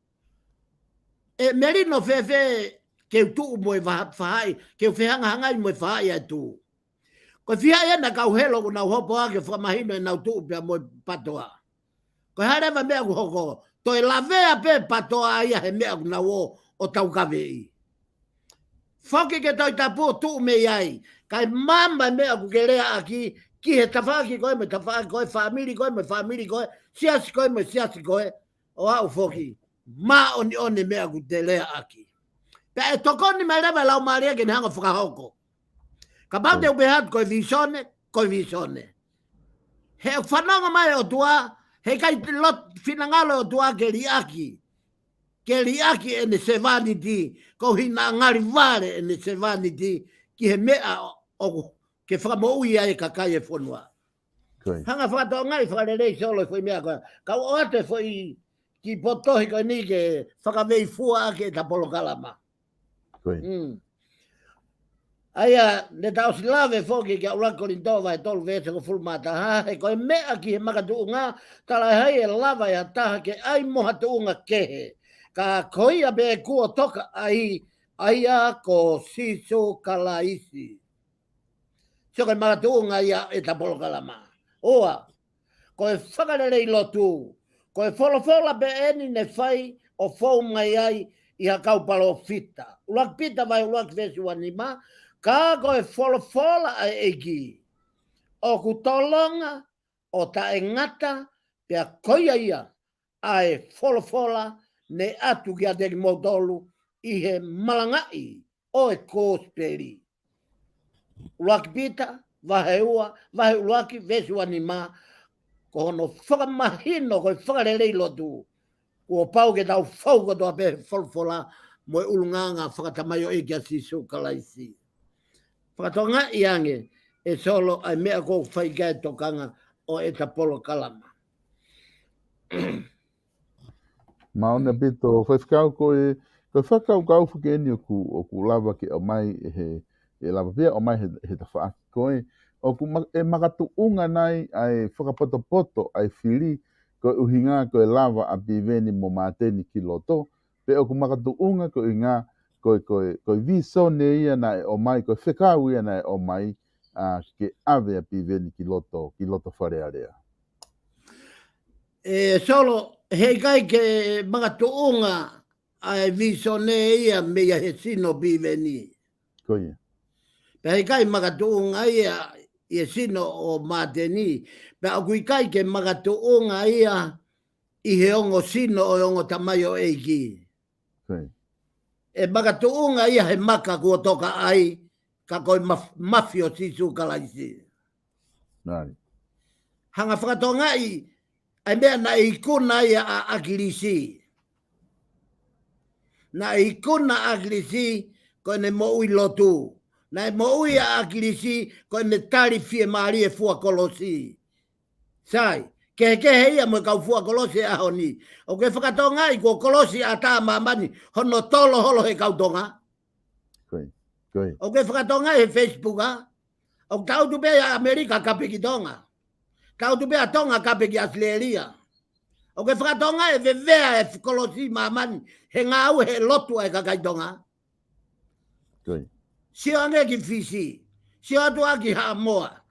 E merino whewhe ke tū mo e whahai, ke whehanga hangai mo e whahai e tū. Koe whia ia na kau helo ku nau hopo a ke whamahino e nau tū pea mo e patoa. Koe harewa mea ku hoko, toi lavea pe patoa ia he mea ku nau o tau kawei. Whoki ke toi tapu tū me iai, kai mama mea ku ke rea aki, ki he tawhaki koe me tawhaki koe, whamiri koe me whamiri koe, siasi koe me siasi koe, o au whoki, ma oni mea ku te rea aki. Pea e tokoni mai rewa lau maria ke ne hanga whakahoko. Ka pau te upe hatu koe visone, koe visone. He whananga mai o tua, he kai lot finangalo o tua ke riaki. Ke riaki e ne sevaniti, ko hina ngari vare e ne sevaniti, ki he mea o ke whakamoui ai kakai e whanua. Hanga whakatoa ngai whakarelei solo fwoi mea koe. Kau oate fwoi ki potohi koe ni ke whakawei fua ake ta polokalama. Aia, ne tau si lawe whoki ki a urakorin tōwa e tolu vese ko fulmata ha, he koe mea ki he makatuunga, tala hei e lawa e ataha ke ai moha tuunga kehe. Ka koia be kua toka ai, aia ko siso kalaisi. Sio koe makatuunga ia e ta polokalama. Oa, koe whakarelei lotu, koe wholofola be eni ne whai o whau mai ai i ha kaupalo fita. Urak pita vai urak vesi wanima, ka koe wholofola ai eki. O kutolonga, o ta e ngata, pia koia ia, ai wholofola ne atu kia teki motolu i he malangai o e kōsperi. Urak pita, vahe ua, vahe uraki vesi wanima, ko hono whakamahino koe whakarelei lotu. Ua pau ke tau whau katoa pe wholofola mo e ulunganga whakatamayo e kia sisu kalaisi. Whakatonga i ange e solo ai mea kou whaikai tokanga o e ta polokalama. Maona pito whaiwhikau koe whakau kau whakeni o ku lava ke o mai e lava pia o mai he ta whaaki koe. O ku e makatuunga nai ai whakapoto ai whiri koe uhinga koe lava a piveni mo mateni ki loto. Pe o ku makatuunga koe inga koe viso ne ia na e o mai, koe whekau ia na e o mai ke ave a piveni ki loto wharearea. E solo, hei kai ke makatuunga ai viso ne ia mea he sino piveni. Koe. Pe hei kai makatuunga ia i sino o mateni, pe o kui kai ke makatuunga ia i he ongo sino o ongo tamayo eiki. Koe. E makatuunga ia he maka kua toka ai, ka koe mafio sisu kalaisi. Nari. Hanga whakatonga i, ai mea na ikuna ia a akirisi. Na ikuna akirisi koe ne moui lotu. Na moui a akirisi koe ne tari fie maari e fua kolosi. Sai, kehe ia mo kau fua kolosi a honi. O ke whakatonga i ko kolosi a tā mamani, hono tolo holo he kautonga. Koe. O ke whakatonga he Facebook ha. O tau tupe a Amerika kapeki tonga. Tau tupe a tonga kapeki Australia. O ke whakatonga e vevea e kolosi mamani, he ngau he lotu e kakaitonga. Koe. Sio ange ki fisi. si atu aki ha moa.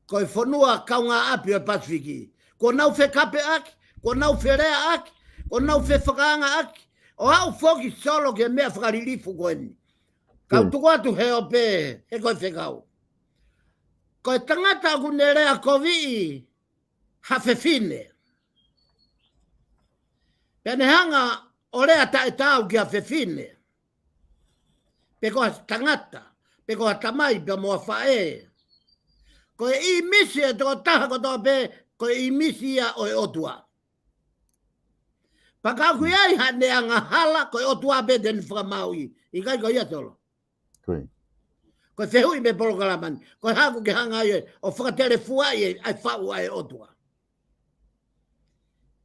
Koe whanua kaunga api o Pasifiki. Ko nau whe kape aki, ko nau whe rea aki, ko nau whe whakaanga aki. O au whoki solo ke mea whakaririfu koe ni. Kau tuku atu he o pē, he koe whekau. Koe tangata aku ne rea kovi ha whewhine. Pene hanga o rea tae tau ki a whewhine. Pe koe tangata, pe koe tamai pe moa whae. Koe I misi e toko taha kotoa pe, koe I misi ia o e otua. Pakau kui ai hane anga hala, koe otua pe den whakamaui. I kai koe ia tolo. Koe whehui me Polokalamani. Koe haku ke hanga ai o whakatere fua i ai whau ai otua.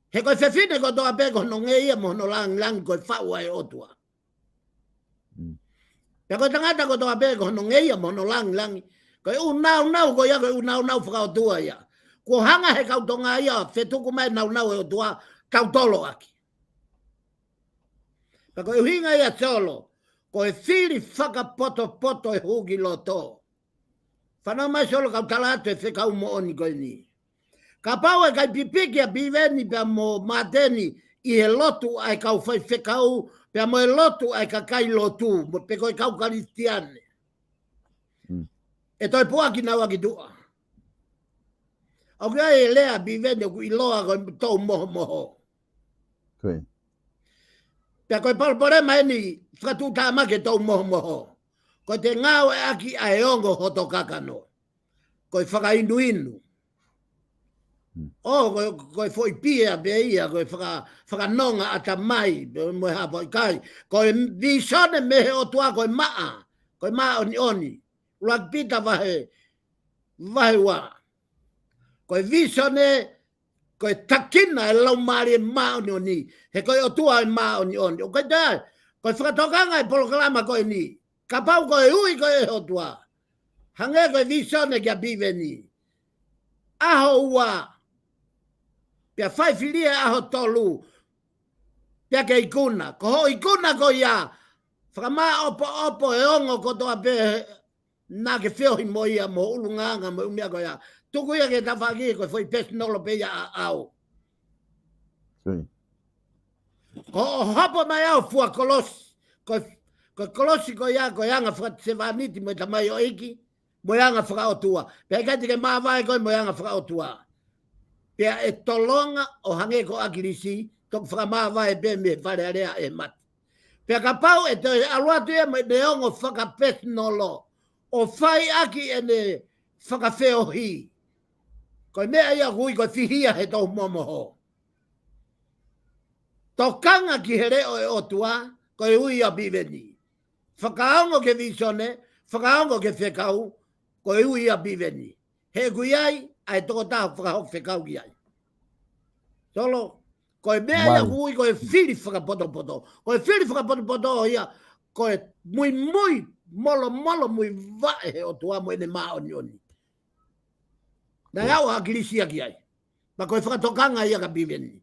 He koe whewhine kotoa pe kono nge ia mohono lang koe whau ai otua. Pe koe tangata kotoa pe kono nge ia mohono lang. Koe nau koe ia koe nau whakaotua ia. Ko hanga he kautonga ia, whetuku mai nau e otua, kautolo aki. Pe koe uhinga ia solo, koe whiri whakapoto e huki loto. Whanau mai solo kautala atu e whekau mo oni koe ni. Ka pau e kai pipiki a biveni pe mo mateni I he lotu ai kau whekau, pe mo e lotu ai ka kai lotu, pe koe kau karistiane. E toi puaki nau aki tua. Au kia e lea biveni o ku iloa koe tau moho. Pea koe palpore mai ni whakatuta make tau moho. Koe te ngāo e aki a e ongo hoto kakano. Koe whakainu. Koe foi pia pe ia, koe whakanonga ata mai, moe hapo I kai. Koe visone mehe o tua koe maa oni. Uak pita vahe wa. Koe visone, koe takina e lau maari e maa oni. He koe o tua e maa oni. O koe taa, koe whakatokanga e Polokalama koe ni. Ka pau koe hui koe e o tua. Hange koe visone kia pive ni. Aho ua. Pea whai whiria aho tolu. Pea ke ikuna. Ko ho ikuna ko ia. Whakamaa opo e ongo kotoa pe. Nā ke whiohi mo ia mo ulunganga mo umia ko ia. Tuku ia ke tawhaki ko whai pesnolo pe ia a au. Ko hopo mai au fua kolosi. Ko kolosi ko ia ko ianga whakatewaniti mo tamai o iki. Mo ianga whakaotua. Pea kati ke maa vai koe mo ianga whakaotua. Pea e tolonga o hange ko akirisi. Tok whakamaa vai pe me whare area e mati. Pea ka pau e te aluatu e mo ne ongo whakapesnolo. O whai aki e ne whakawheo hi. Koe mea ia hui koe whihia he tau momoho. Tokanga ki he reo e otua, koe hui a biveni. Whakaongo ke visone, whakaongo ke whekau, koe hui a biveni. He kui ai, ai toko taho whakahok whekau ki ai. Solo, koe mea ia hui koe whiri whakapoto. Koe whiri whakapoto ia, koe mui molo mui vae he otua mo ene maa oni. Nai au hakirisia ki ai. Ma koe whakatokanga ia ka biveni.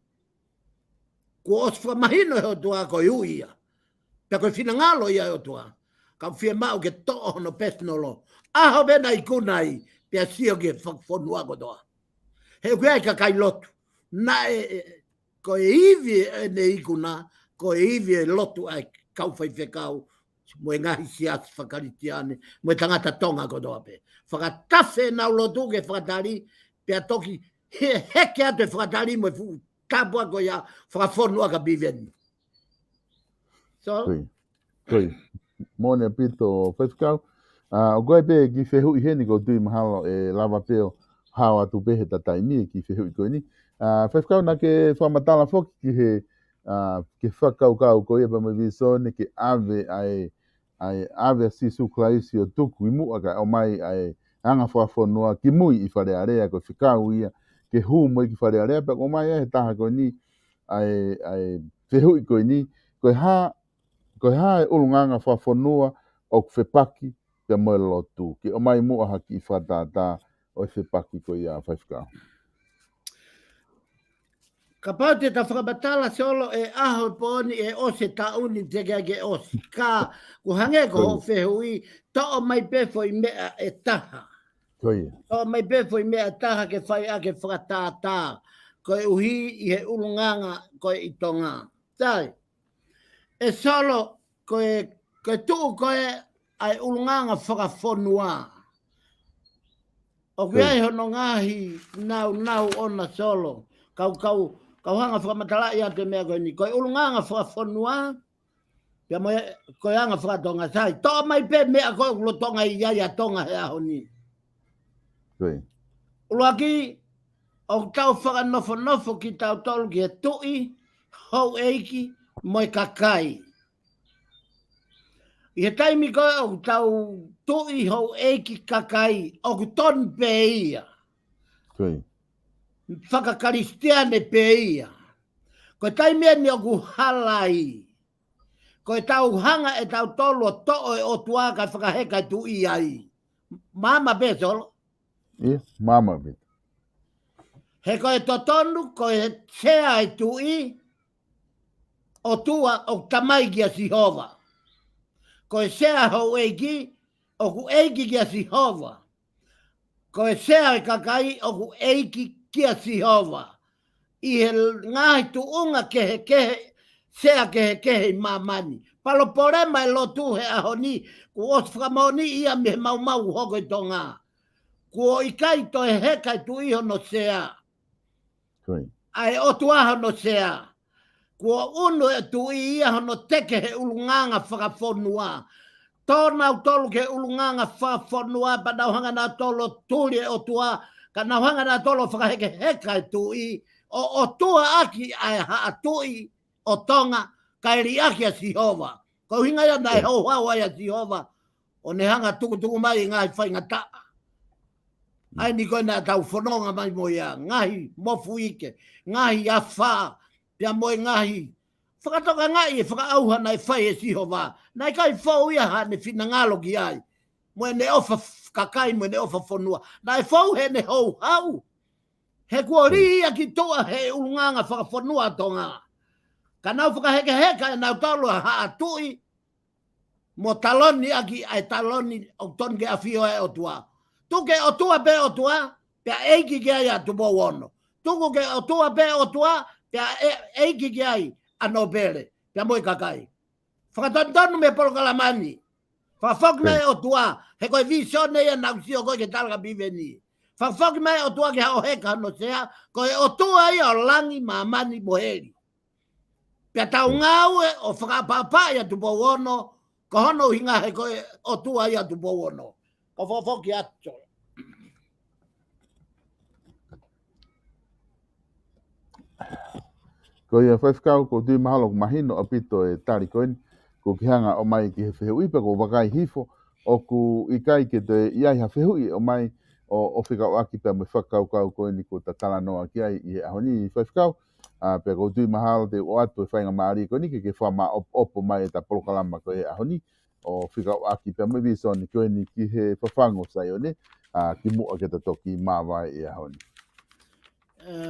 Ko os whamahino he otua koe hui ia. Pea koe whinangalo ia he otua. Ka whia mau ke to'o no pesnolo. Aho bena I kunai. Pea sio ke whakfonua kotoa. He koe ai ka kai lotu. Na koe iwi e ne ikuna. Koe iwi e lotu ai kau whaiwhekau. Mo e ngahi siasi whakaritiane. Mo e tangata tonga kotoa pe. Whakatafe nau lotu ke whakatari. Pea toki heke atu e whakatari mo e fu. Tapua ko ia whakafonua ka biveni. So? Koi. Mone pito whaiwhikau. O goe pe ki whehui heni ko tui mahalo e lava peo hao atu pehe tataimi ki whehui koe ni. Whaiwhikau na ke whamatala whoki ki he ke whakaukau ko ia pa mo visone ke ave ai ave sisu klaisi o tuku I mua ka o mai ai anga whafonua ki mui I whare area ko whikau ia ke hu mo ki whare area pa o mai e taha koe ni ai whehui koe ni koe ha e ulunganga whafonua o whepaki pe mo lotu ki o mai mua haki I whatata o whepaki koe ia whaiwhikau. Ka pau te whakabatala solo e aho pōni e ose tauni te ke ose. Ka ku hange ko ho whehui, to mai pefo I mea e taha. Koia. To mai pefo I mea taha ke whai ake whakatātā. Koe uhi I he ulunganga koe I tonga. Tai, e solo koe tuu koe ai ulunganga whakawhonua. O kia hono ngahi nau ona solo. Kau hanga whakamatala ia te mea koe ni. Koe ulunganga whakawhonua. Pia moe koe anga whakatonga sai. Tō mai pe mea koe ulo tonga I iaia tonga he aho ni. Koe. Uloaki, o tau whakanofo ki tau tolu ki he tui, hou eiki, moe kakai. I he taimi koe o tau tui hou eiki kakai, o ku ton pe ia. Koe. Whakakaristiane pe ia. Koe taimi eni o ku halai. Koe tau hanga e tau tolu o to'o e o tuaka whakaheka I tu I ai. Mama pe solo. Ia, mama bit. He koe totonu, koe sea e tu I, o tua o tamai ki a Sihova. Koe sea hou eiki, o ku eiki ki a Sihova. Koe sea e kakai, o ku eiki ki a Sihova. I he ngahi tu unga kehe, sea kehe I mamani. Palo porema e lotu he ahoni, ku os whakamoni ia me mau hoko I tonga. Ku o ikai to he heka I tu iho no sea. Koe. Ai o tuaha no sea. Kua unu e tu I ia hono teke he ulunganga whakawhonua. Tōnau tolu ke ulunganga whakawhonua pa nauhanga nā tolo tūri e o tua. Ka nauhanga nā tolo whakaheke heka e tu I. O tua aki ai haa tui o tonga kairi aki a Sihova. Kau hinga ia nai hau hau ai a Sihova. O ne hanga tuku mai ngai whainga taa. Ai ni koe nā tau whanonga mai mo ia. Ngahi mofu ike. Ngahi a whaa. Pia moe ngahi. Whakatoka ngai e whakaauha nai whai e Sihova. Nai kai whau ia ha ne whina ngalo ki ai. Moe ne ofa kakai moe ne ofa whanua. Nai whau he ne hau hau. He kua ri ia ki toa he ulunganga whakawhanua tonga. Ka nau whakaheke heka e nau talo haa tui. Mo taloni aki ai taloni o tonge a whio e o tua. Tuke o tua pe o tua, pia eiki ki ai a tupo wono. Tuku ke o tua pe o tua, pia eiki ki ai a nobele, pia moi kakai. Whakatonu me polokalamani. Whakawhok nei o tua, he koe visione ia nausio koe ke talga biveni. Whakawhok nei o tua ke hao heka no sea, koe o tua ia o langi mamani moheri. Pia tau ngau e o whakapapa ia tupo wono, ko hono hinga he koe o tua ia tupo wono. Ko whakawhoki ato. Ko ia whaifkau ko tui mahalo ko mahino apito e tari koini. Ko ki hanga o mai ki he whehui pe ko wakai hifo. O ku ikai ke te iai ha whehui o mai o whikau aki pe me whakau kau koini ko ta tala noa ki ai i ahoni i whaifkau. Pe ko tui mahalo te o atu e whainga maari koini ke whama opo mai e ta polokalama ko e ahoni. O whikau aki pe me visoni koini ki he FAFANGU SAIONE. Ki mua ke ta toki mawai i ahoni.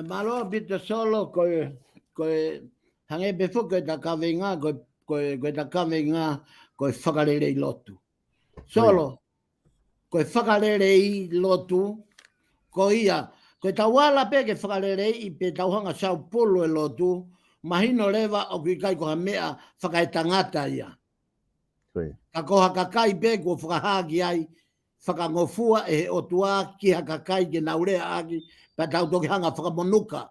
Malo bita solo koe hange befo koe ta kawenga koe ta kawenga koe whakarere I lotu. Solo koe whakarere I lotu ko ia koe ta wala pe ke whakarere I pe tauhanga Sao Paulo e lotu mahino lewa o kui kai koha mea whakae tangata ia. Ka koha kakai pe ko whakahagi ai whakangofua e o tua ki hakakai ke naurea aki pa tau toki hanga whakamonuka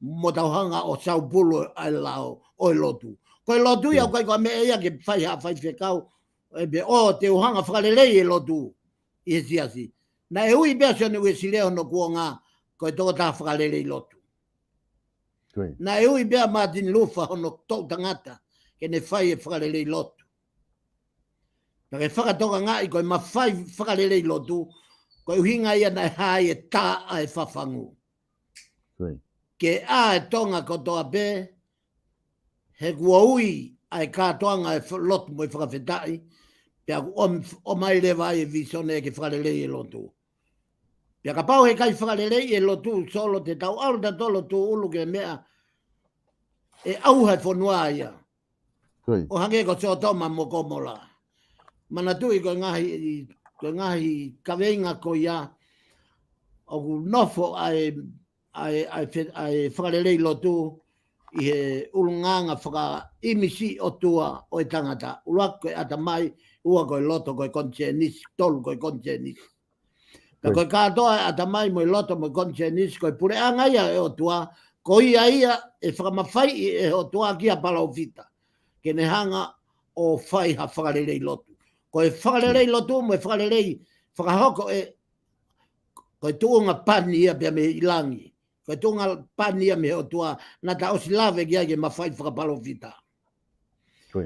mo tau hanga o Sao Paulo ai lao o lotu. Koe lotu ia koe koe mea ia ke whai ha whai whekau e be o te uhanga whakarelei e lotu I he siasi. Na e hui bea sione ue sileo no kua ngā koe toko tā whakarelei lotu. Na e hui bea Martin Luther hono tau tangata ke ne whai e whakarelei lotu. Na ke whakatoka ngā I koe ma whai whakarelei lotu koe uhinga ia na hai e tā a e whafangu. Ke a e tonga kotoa pe, he kua ui a e kātoanga e lotu mo I whakawhetai, pia o mai rewa e visione ke whakarelei e lotu. Pia ka pau he kai whakarelei e lotu solo te tau aru ta tolo tu ulu ke mea, e au hai fonua ia. Koi. O hange ko so toma mo komola. Mana tui ko ngahi kaweinga ko ia o nofo ai whakarelei lotu i he ulunganga whaka imisi o tua o i tangata. Ura koe ata mai, ua koe loto koe konche nisi, tolu koe konche nisi. Ta koe katoa ata mai mo i loto mo konche nisi, koe pure anga ia e o tua, ko ia e whakamawhai e o tua kia palaufita. Kene hanga o whai ha whakarelei lotu. Koe whakarelei lotu mo e whakarelei whakahoko e koe tuunga pani ia pia me ilangi. Koe tuunga pani ia me o tua na ta osi lave kia ke mawhai whakapalo vita.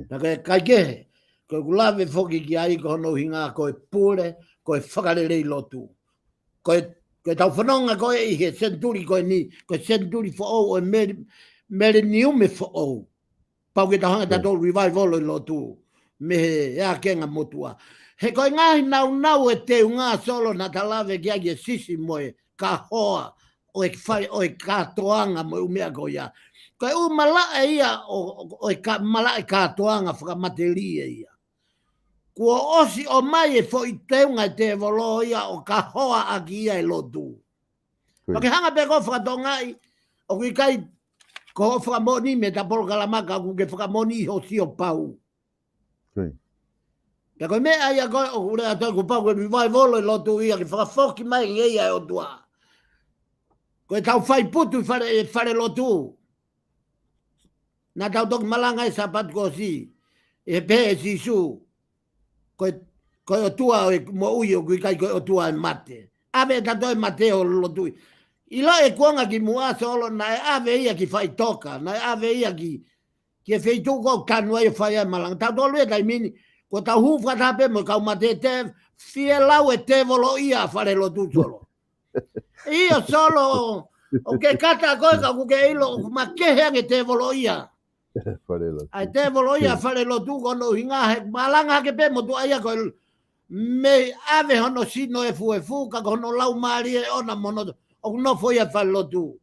Na koe kaikehe, koe kulave whoki ki ai ko hono hinga koe pure, koe whakarelei lotu. Koe tau whanonga koe i he senturi koe ni, koe senturi fo ou o mere niume fo ou. Pau ke tau hanga tatou revival i lotu, me he ea kenga motua. He koe ngahi nau e te unga solo na talave kia ki e sisi moe ka hoa o e katoanga mo umea ko ia. Koe u malaa ia o e malaa e katoanga whakamateria ia. Kua osi o mai e fo i te unga e te volo ia o ka hoa aki ia e lotu. Pake hanga pe ko whakatongai o kui kai ko whakamoni me ta POLOKALAMA ka kuke whakamoni ho si o pau. Ka koe mea ia koe o kure ato ku pau koe revival i lotu ia ki whakafoki mai ki ia o tua. Koe tau whai putu whare lotu. Nā tau toki malanga e sapat ko si. E pe e si su. Koe o tua mo ui o kui kai koe o tua e mate. Ave tato e mate o lotu. I lo e kuanga ki mua solo na e ave ia ki whai toka. Na e ave ia ki e wheitu ko tanua e whai e malanga. Tau tolu e tai mini. Ko tau hu whatape mo kau mate te fie lau e te volo ia whare lotu solo. Ia solo o ke kata koe ka kuke ilo ma keheange te volo ia. Ai te volo ia whare lotu kono hinga he malanga ke pe mo tu aia koe me ave hono sino e fu ka kono lau maari e ona mono o no foi a whare lotu.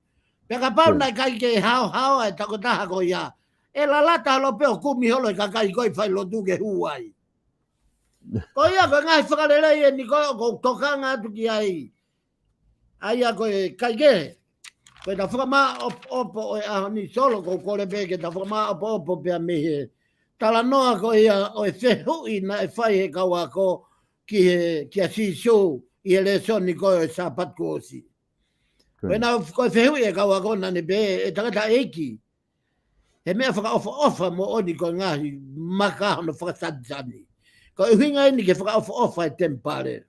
Peka pau nai kai ke hao e takotaha ko ia. E la lata lo pe o kumi holo e kakai koe whare lotu ke huai. Ko ia ko ngai whakarelei e ni ko tokanga atu ki ai. Ai a koe kaike. Koe ta whakama opo e ahoni solo ko kore peke ta whakama opo pia mehe. Tala noa ko ia o e whehui na e whai he kaua ko ki a sisu i e le soni koe e sapat ko osi. Koe na koe whehui e kaua ko nane pe e takata eiki. He mea whaka mo oni ko ngahi maka hono whakasatsani. Ko e hinga ini ke whaka e tempare.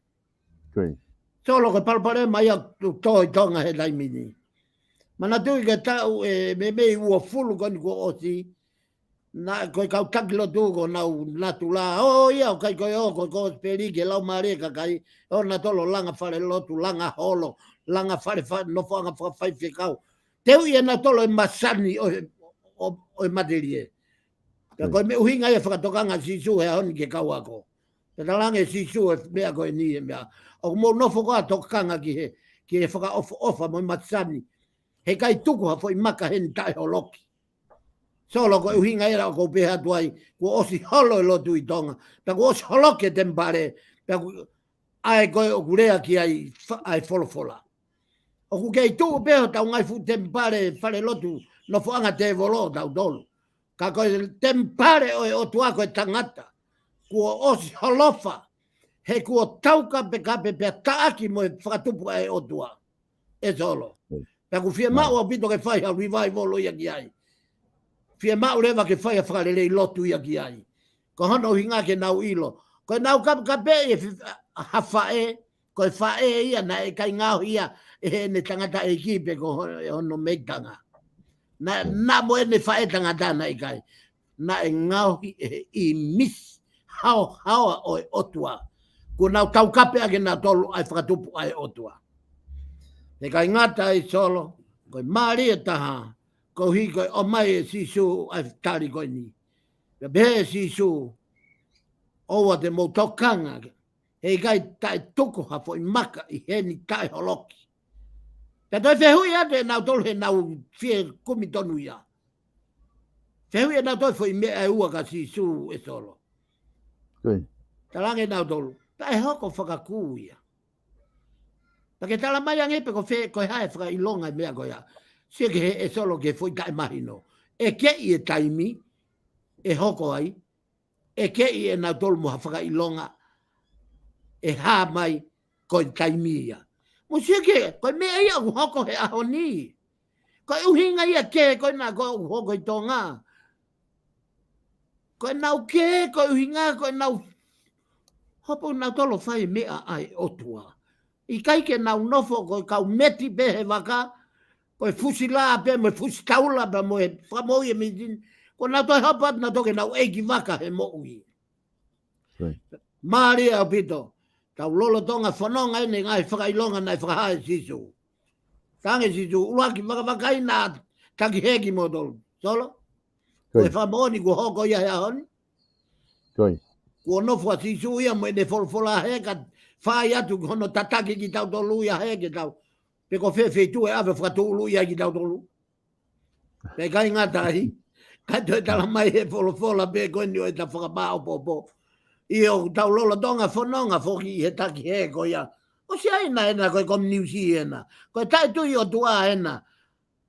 Solo ko palpare mai a toi tonga he laimini. Mana tui ke tau e me ua fulu koni ko osi. Na koe kau takilo tu ko na tula. O ia o kai koe o ko speri ke lau maare ka kai. O na tolo langa whare lotu, langa holo, langa whare no whanga whai whikau. Teu ia na tolo e masani o e materie. Ka koe me uhinga e whakatokanga sisu he honi ke kau ako. Te talange sisu e mea koe ni e mea. O mo nofo koa tokanga ki he whaka mo i matsani. He kai tuku ha fo i maka hen tai holoki. Solo ko uhinga era ko peha tuai ko osi holo e lotu i tonga. Ta ko osi holoke tempare. Ta ko ai koe o kurea ki ai folofola. O ku kei tuku peha tau ngai fu tempare fare lotu no fo anga te volo tau dolu. Ka koe tempare o tuako e tangata. Ko osi holofa. He kua tauka pe kape pe taaki mo e whakatupu ai o tua. E solo. Pea ku fie mau a pito ke whai a revival o ia ki ai. Fie mau rewa ke whai a whakarelei lotu ia ki ai. Ko hono hinga ke nau ilo. Ko nau kape e hawhae. Ko e whae ia na e kai ngau ia e ne tangata e kipe ko hono meitanga. Na mo e ne whae tangata na e kai. Na e ngau i mis hao o e otua. Ko nau tau kape ake na tolu ai whakatupu ai otua. E kai ngata i solo, koe maari e taha, ko hi koe o mai e sisu ai tari koe ni. Ka behe e sisu, oua te mou tokanga, e kai tae tuku hafo i maka i heni tae holoki. Ka toi whehui ate nau tolu he nau fie kumi tonu ia. Fehu e nau toi foi me e ua ka si su e solo. Koi. Talange nau tolu. Ta e hoko whakaku ia. Pake tala mai ange pe ko fe ko hae whaka ilonga mea ko ia. Sia ke he e solo ke foi kai mahino. E ke i e taimi, e hoko ai, e ke i e nau tolu mo whaka ilonga, e ha mai ko i taimi ia. Mo sia ke, ko mea ia u hoko he aho ni. Ko uhinga ia ke, ko na ko u hoko i tonga. Ko nau ke, ko uhinga, ko nau hopo nau tolo whai mea ai otua. I kai ke nau nofo ko kau meti pe he waka, ko e fusila pe mo fusi taula pe mo e whamoi e midin, ko nau toi hapat na toke nau eiki waka he mo ui. Maari au pito, tau lolo tonga whanonga ene ngai whakailonga nai whakahae sisu. Tange sisu, uaki whakawakai nā taki heki mo tolu. Solo? Ko e whamoni ko hoko ia he ahoni. Koi. Ko nofua sisu ia mo e ne folfola heka, whai atu hono tataki ki tau tolu ia heke tau. Pe ko whewhi tu e awe whakatulu ia ki tau tolu. Pe kai ngatahi, kai toi tala mai he folfola pe koe ni o e ta whakapao popo. I o tau lola tonga whanonga whoki i he taki he ko ia. O si aina ena koe kom niusi ena. Koe tai tui o tua ena.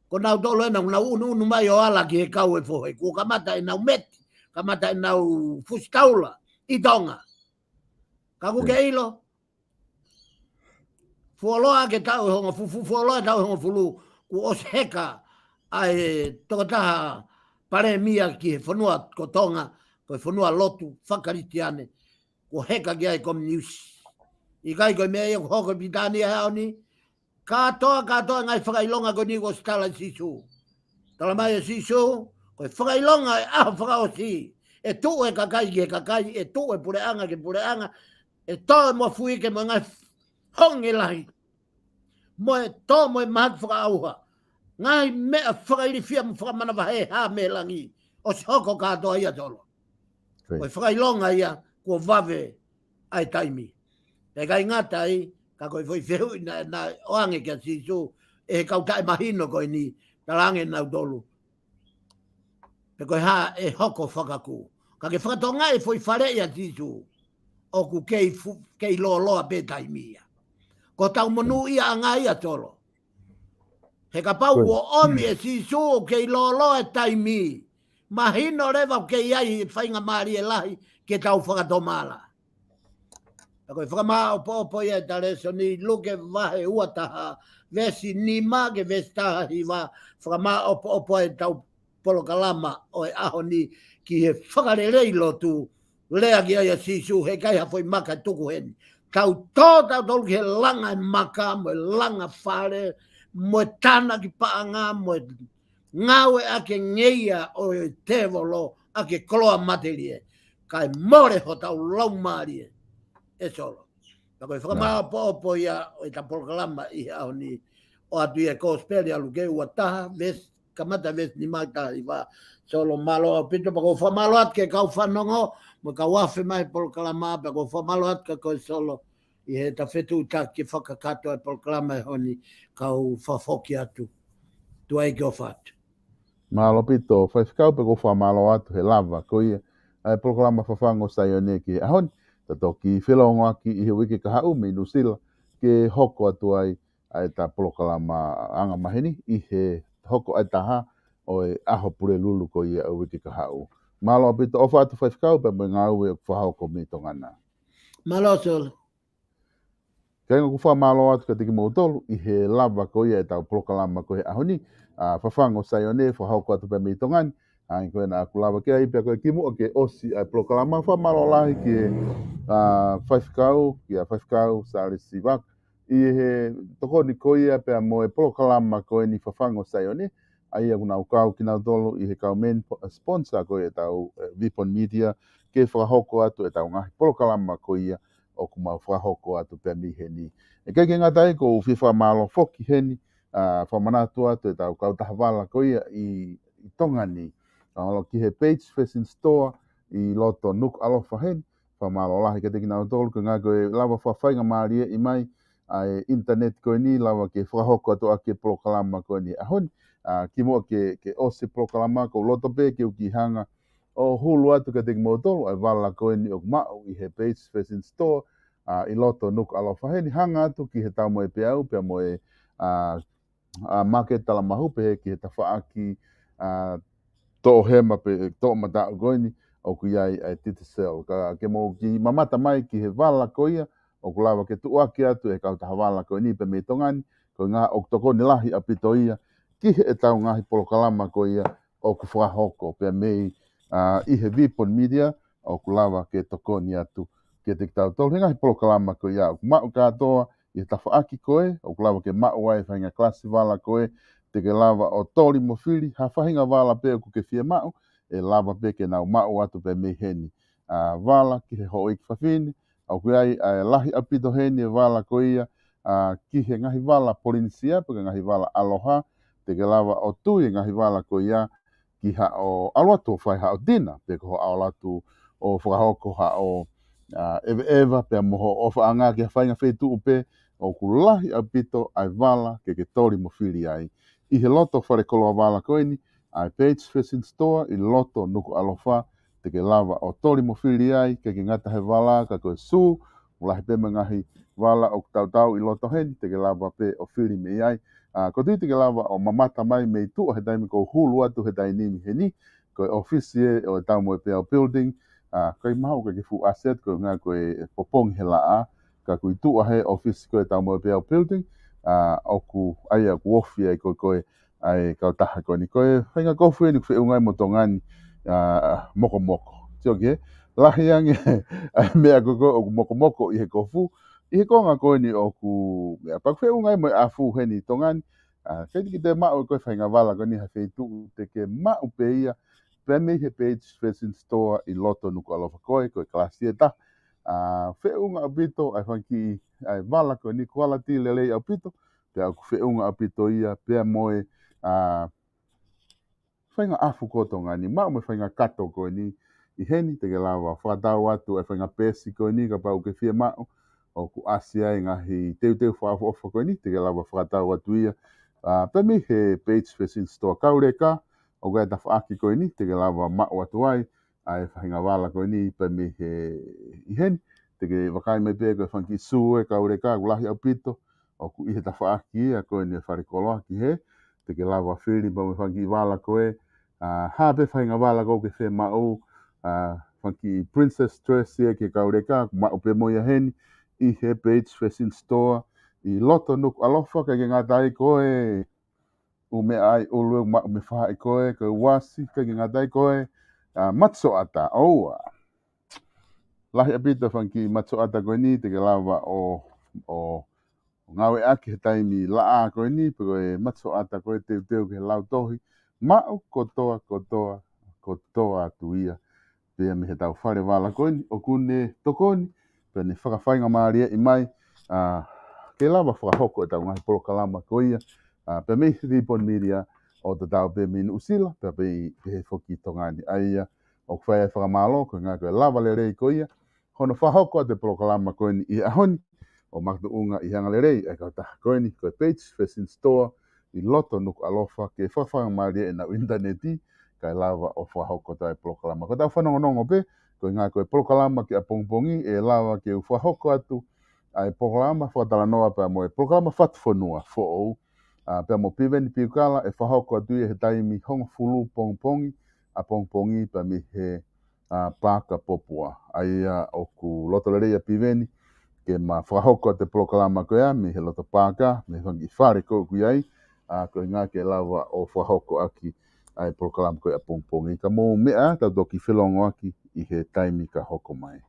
Ko nau tolo ena una unu mai o ala ki he kau e whohe. Ko kamata e nau meti. Kamata e nau fustaula. I tonga. Kaku ke ilo. Fuoloa ke tau honga fufu. Fuoloa tau honga fulu. Ku os heka. Ai tokataha pare mia ki he whanua ko tonga. Ko e whanua lotu. Whakaritiane. Ko heka ki ai kom niusi. I kai koe mea ia hoko pitani a hao ni. Katoa ngai whakailonga ko ni ko stala sisu. Tala mai e sisu, koe whakailonga e aho whakao si. E tu e kakai ke kakai, e tu e pureanga ke pureanga, e tō e mua fui ke mo ngai hongi lahi. Mo e tō mo e mahat whakauha. Ngai mea whakairi fia mo whakamana wahe ha me langi. O si hoko katoa ia tolo. Koe whakailonga ia, kua vave ai taimi. E kai ngatai, ka koe foi whehu na oange kia sisu, e kau tae mahino koe ni, talange nau tolu. Pe koe ha e hoko whakaku. Ka ke whakatonga e foi whare ia sisu, o ku kei loa pe taimia. Ko tau monu ia anga ia tolo. He ka pau o omi e sisu, kei loa e taimi. Mahino rewa kei ai whainga maari e lahi, ke tau whakatomala. Koe whakamā o pōpo ia tare so ni luke wahe uataha vesi ni ma ke vesi taha hi wā whakamā o pōpo e tau polokalama o e aho ni ki he whakarerei lotu lea ki aia sisu he kai hafoi maka tuku heni. Tau tō tolu ki he langa e maka mo e langa whare mo e tana ki paanga mo e ngau e ake ngeia o e tevolo ake koloa materie. Kai more ho tau laumari e. E solo. Ka koe whakamā pōpo ia o i ta polokalama i au ni o atu ia kōsperi alu ke ua taha ves, kamata ves ni mai taha i wā solo malo au pito pa ko whamalo at ke kau whanongo mo ka wafe mai polokalama pa ko whamalo at ka koe solo i he ta whetu ta ki whakakato e polokalama e honi kau whafoki atu tu ai ki o whatu. Malo pito, whaifkau pe ko whamalo atu he lava ko ia polokalama FAFANGU SAIONE ki ahoni. Tato ki whilongo aki i he wiki ka hau me Nusila ke hoko atu ai ai ta polokalama anga maheni i he hoko ai taha o e aho pure lulu ko i a wiki ka hau. Malo apito ofa atu whaifkau pe me ngā ue whahau ko mi tongana. Malo solo. Kai ngā kuwha malo atu ka tiki mautolu i he lava ko i a ta polokalama ko he ahoni FAFANGU SAIONE whahau ko atu pe mi tongani. Ai koe na aku lava kia i pia koe kimu o ke osi ai polokalama wha malo lahi ki whaifkau, ki a whaifkau Salesi Vaka. I he toko ni koia pia mo e polokalama koe ni FAFANGU SAIONE. Ai aku na ukau ki nau tolu i he kau main sponsor koe e tau Vipon Media. Ke whakahoko atu e tau ngahi polokalama koia o kumau whakahoko atu pia mi heni. E kei ke ngatai ko uwhiwha malo foki heni. Whamanatu atu e tau kau tahawala koia i tongani. Alo ki he page facing store i loto nuk alofa hen fa malo lahi ke te kina tolu ke ngā koe lava whawhainga maari i mai ai internet koe ni lava ke whahoko atu ake polokalama koe ni ahoni ki mo ke ose polokalama ko loto pe ke uki hanga o hulu atu ka teki motolo ai wala koe ni o mao i he page facing store i loto nuk alofa heni hanga atu ki he tau moe pe au pe moe market tala mahupe he ki he tawhaaki to hema pe to mata goini o ku ai tite sel ka ke mo ki mamata mai ki he wala koia o ku lava ke tu aki atu e ka ta wala ko ni pe me tongani ko nga o toko ni lahi apito ia ki he tau ngahi polokalama koia o ku fra hoko pe me i he vipon media o ku lava ke toko ni atu ke te tau tol ngahi polokalama koia o ma ka toa i ta whaaki koe o ku lava ke ma wai whainga klasi wala koe te ke lava o tori mo fili ha whahinga wala pe ku ke fia mau e lava pe ke nau mau atu pe me heni wala ki he hoi ki whawhine au kui ai lahi apito heni e wala ko ia ki he ngahi wala polinisia pe ngahi wala aloha te ke lava o tui ngahi wala ko ia ki ha o aluatu whai ha o dina pe ko ho alatu o whakahoko ha o eva pe moho o whaanga ki ha whainga whetu upe o ku lahi apito ai wala ke tori mo fili ai i he loto whare koloa wala koeni ai page facing store i loto nuku alofa te ke lava o tori mo whiri ai ke ngata he wala ka koe su ulahi pe ngahi wala o tau i loto heni te ke lava pe o whiri me ai ko tui te ke lava o mamata mai me tu he taimi ko hulu atu he tainimi heni koe office o tau mo pe o building koe mahu ka ke fu asset koe ngā koe popong he laa ka koe tu he office koe tau mo pe o building oku ai aku ofi ai koe ai kau taha koe ni koe whainga kofu e ni kwe ungai mo tongani moko moko tio ke lahi ange mea koko oku moko moko i he kofu i he konga koe ni oku mea pa kwe ungai mo afu he ni tongani kei ki te mao koe whainga wala koe ni ha wheitu te ke mao pe ia pe me he page facing store i loto nuku alofa koe klasi e ta wheunga apito ai whanki ai wala koe ni quality lelei apito pe aku wheunga apito ia pe moe whainga afu koto ngani mao me whainga kato koe ni i heni te ke lawa whatau atu e whainga pesi koe ni ka pau ke fia mao o ku asia i ngahi teu whaafu ofa koe ni te ke lawa whatau atu ia pe mi he page facing store kaureka o gai ta whaaki koe ni te ke lawa mao atu ai ai whainga wala koe ni pe mi he i heni te ke wakai me pe koe whanki sue kaureka kulahi apito o ku ihe ta whaaki ia koe ni wharikoloa ki he te ke lawa whiri pa me whanki wala koe ha pe whainga wala ko ke whe mao whanki princess dress ia ke kaureka mao pe moia heni i he page facing store i loto nuk alofa ke ngā tai koe u me ai ulu mao me whaai koe koe wasi ke ngā tai koe matso ata oua lahi apita whanki matso ata koe ni te ke lawa o ngawe ake he taimi laa koe ni pe koe matso ata koe teu ke lau tohi mao kotoa atu ia pe me he tau whare wala koe ni o kune tokoni pe ne whakawhainga maaria i mai ke lawa whakahoko e tau ngahi polokalama koe ia pe me ripon media o te tau pe minu usila pe he whoki tongani ai o kwhai e whakamalo koe ngā koe lawa le rei koe ia hono whahoko te polokalama koe ni i ahoni o maktu unga i hanga le rei e kau taha koe ni koe page facing store i loto nuku alofa ke whawhanga maaria e nau interneti kai lava o whahoko tai polokalama. Ko tau whanongonongo pe, koe ngā koe polokalama ki a pongpongi e lava ke u whahoko atu ai polokalama whatala noa pa moe polokalama whatwhanua fo ou pe mo piveni piukala e whahoko atu i he taimi honga fulu pongpongi a pongpongi pa mi he pāka popua. Ai o ku loto le reia piveni ke ma whahoko te polokalama koe a mi he loto pāka me whangi whare ko kui ai koe ngā ke lava o whahoko aki ai polokalama koe a pongpongi. Ka mō mea tau toki whelongo aki i he taimi ka hoko mai.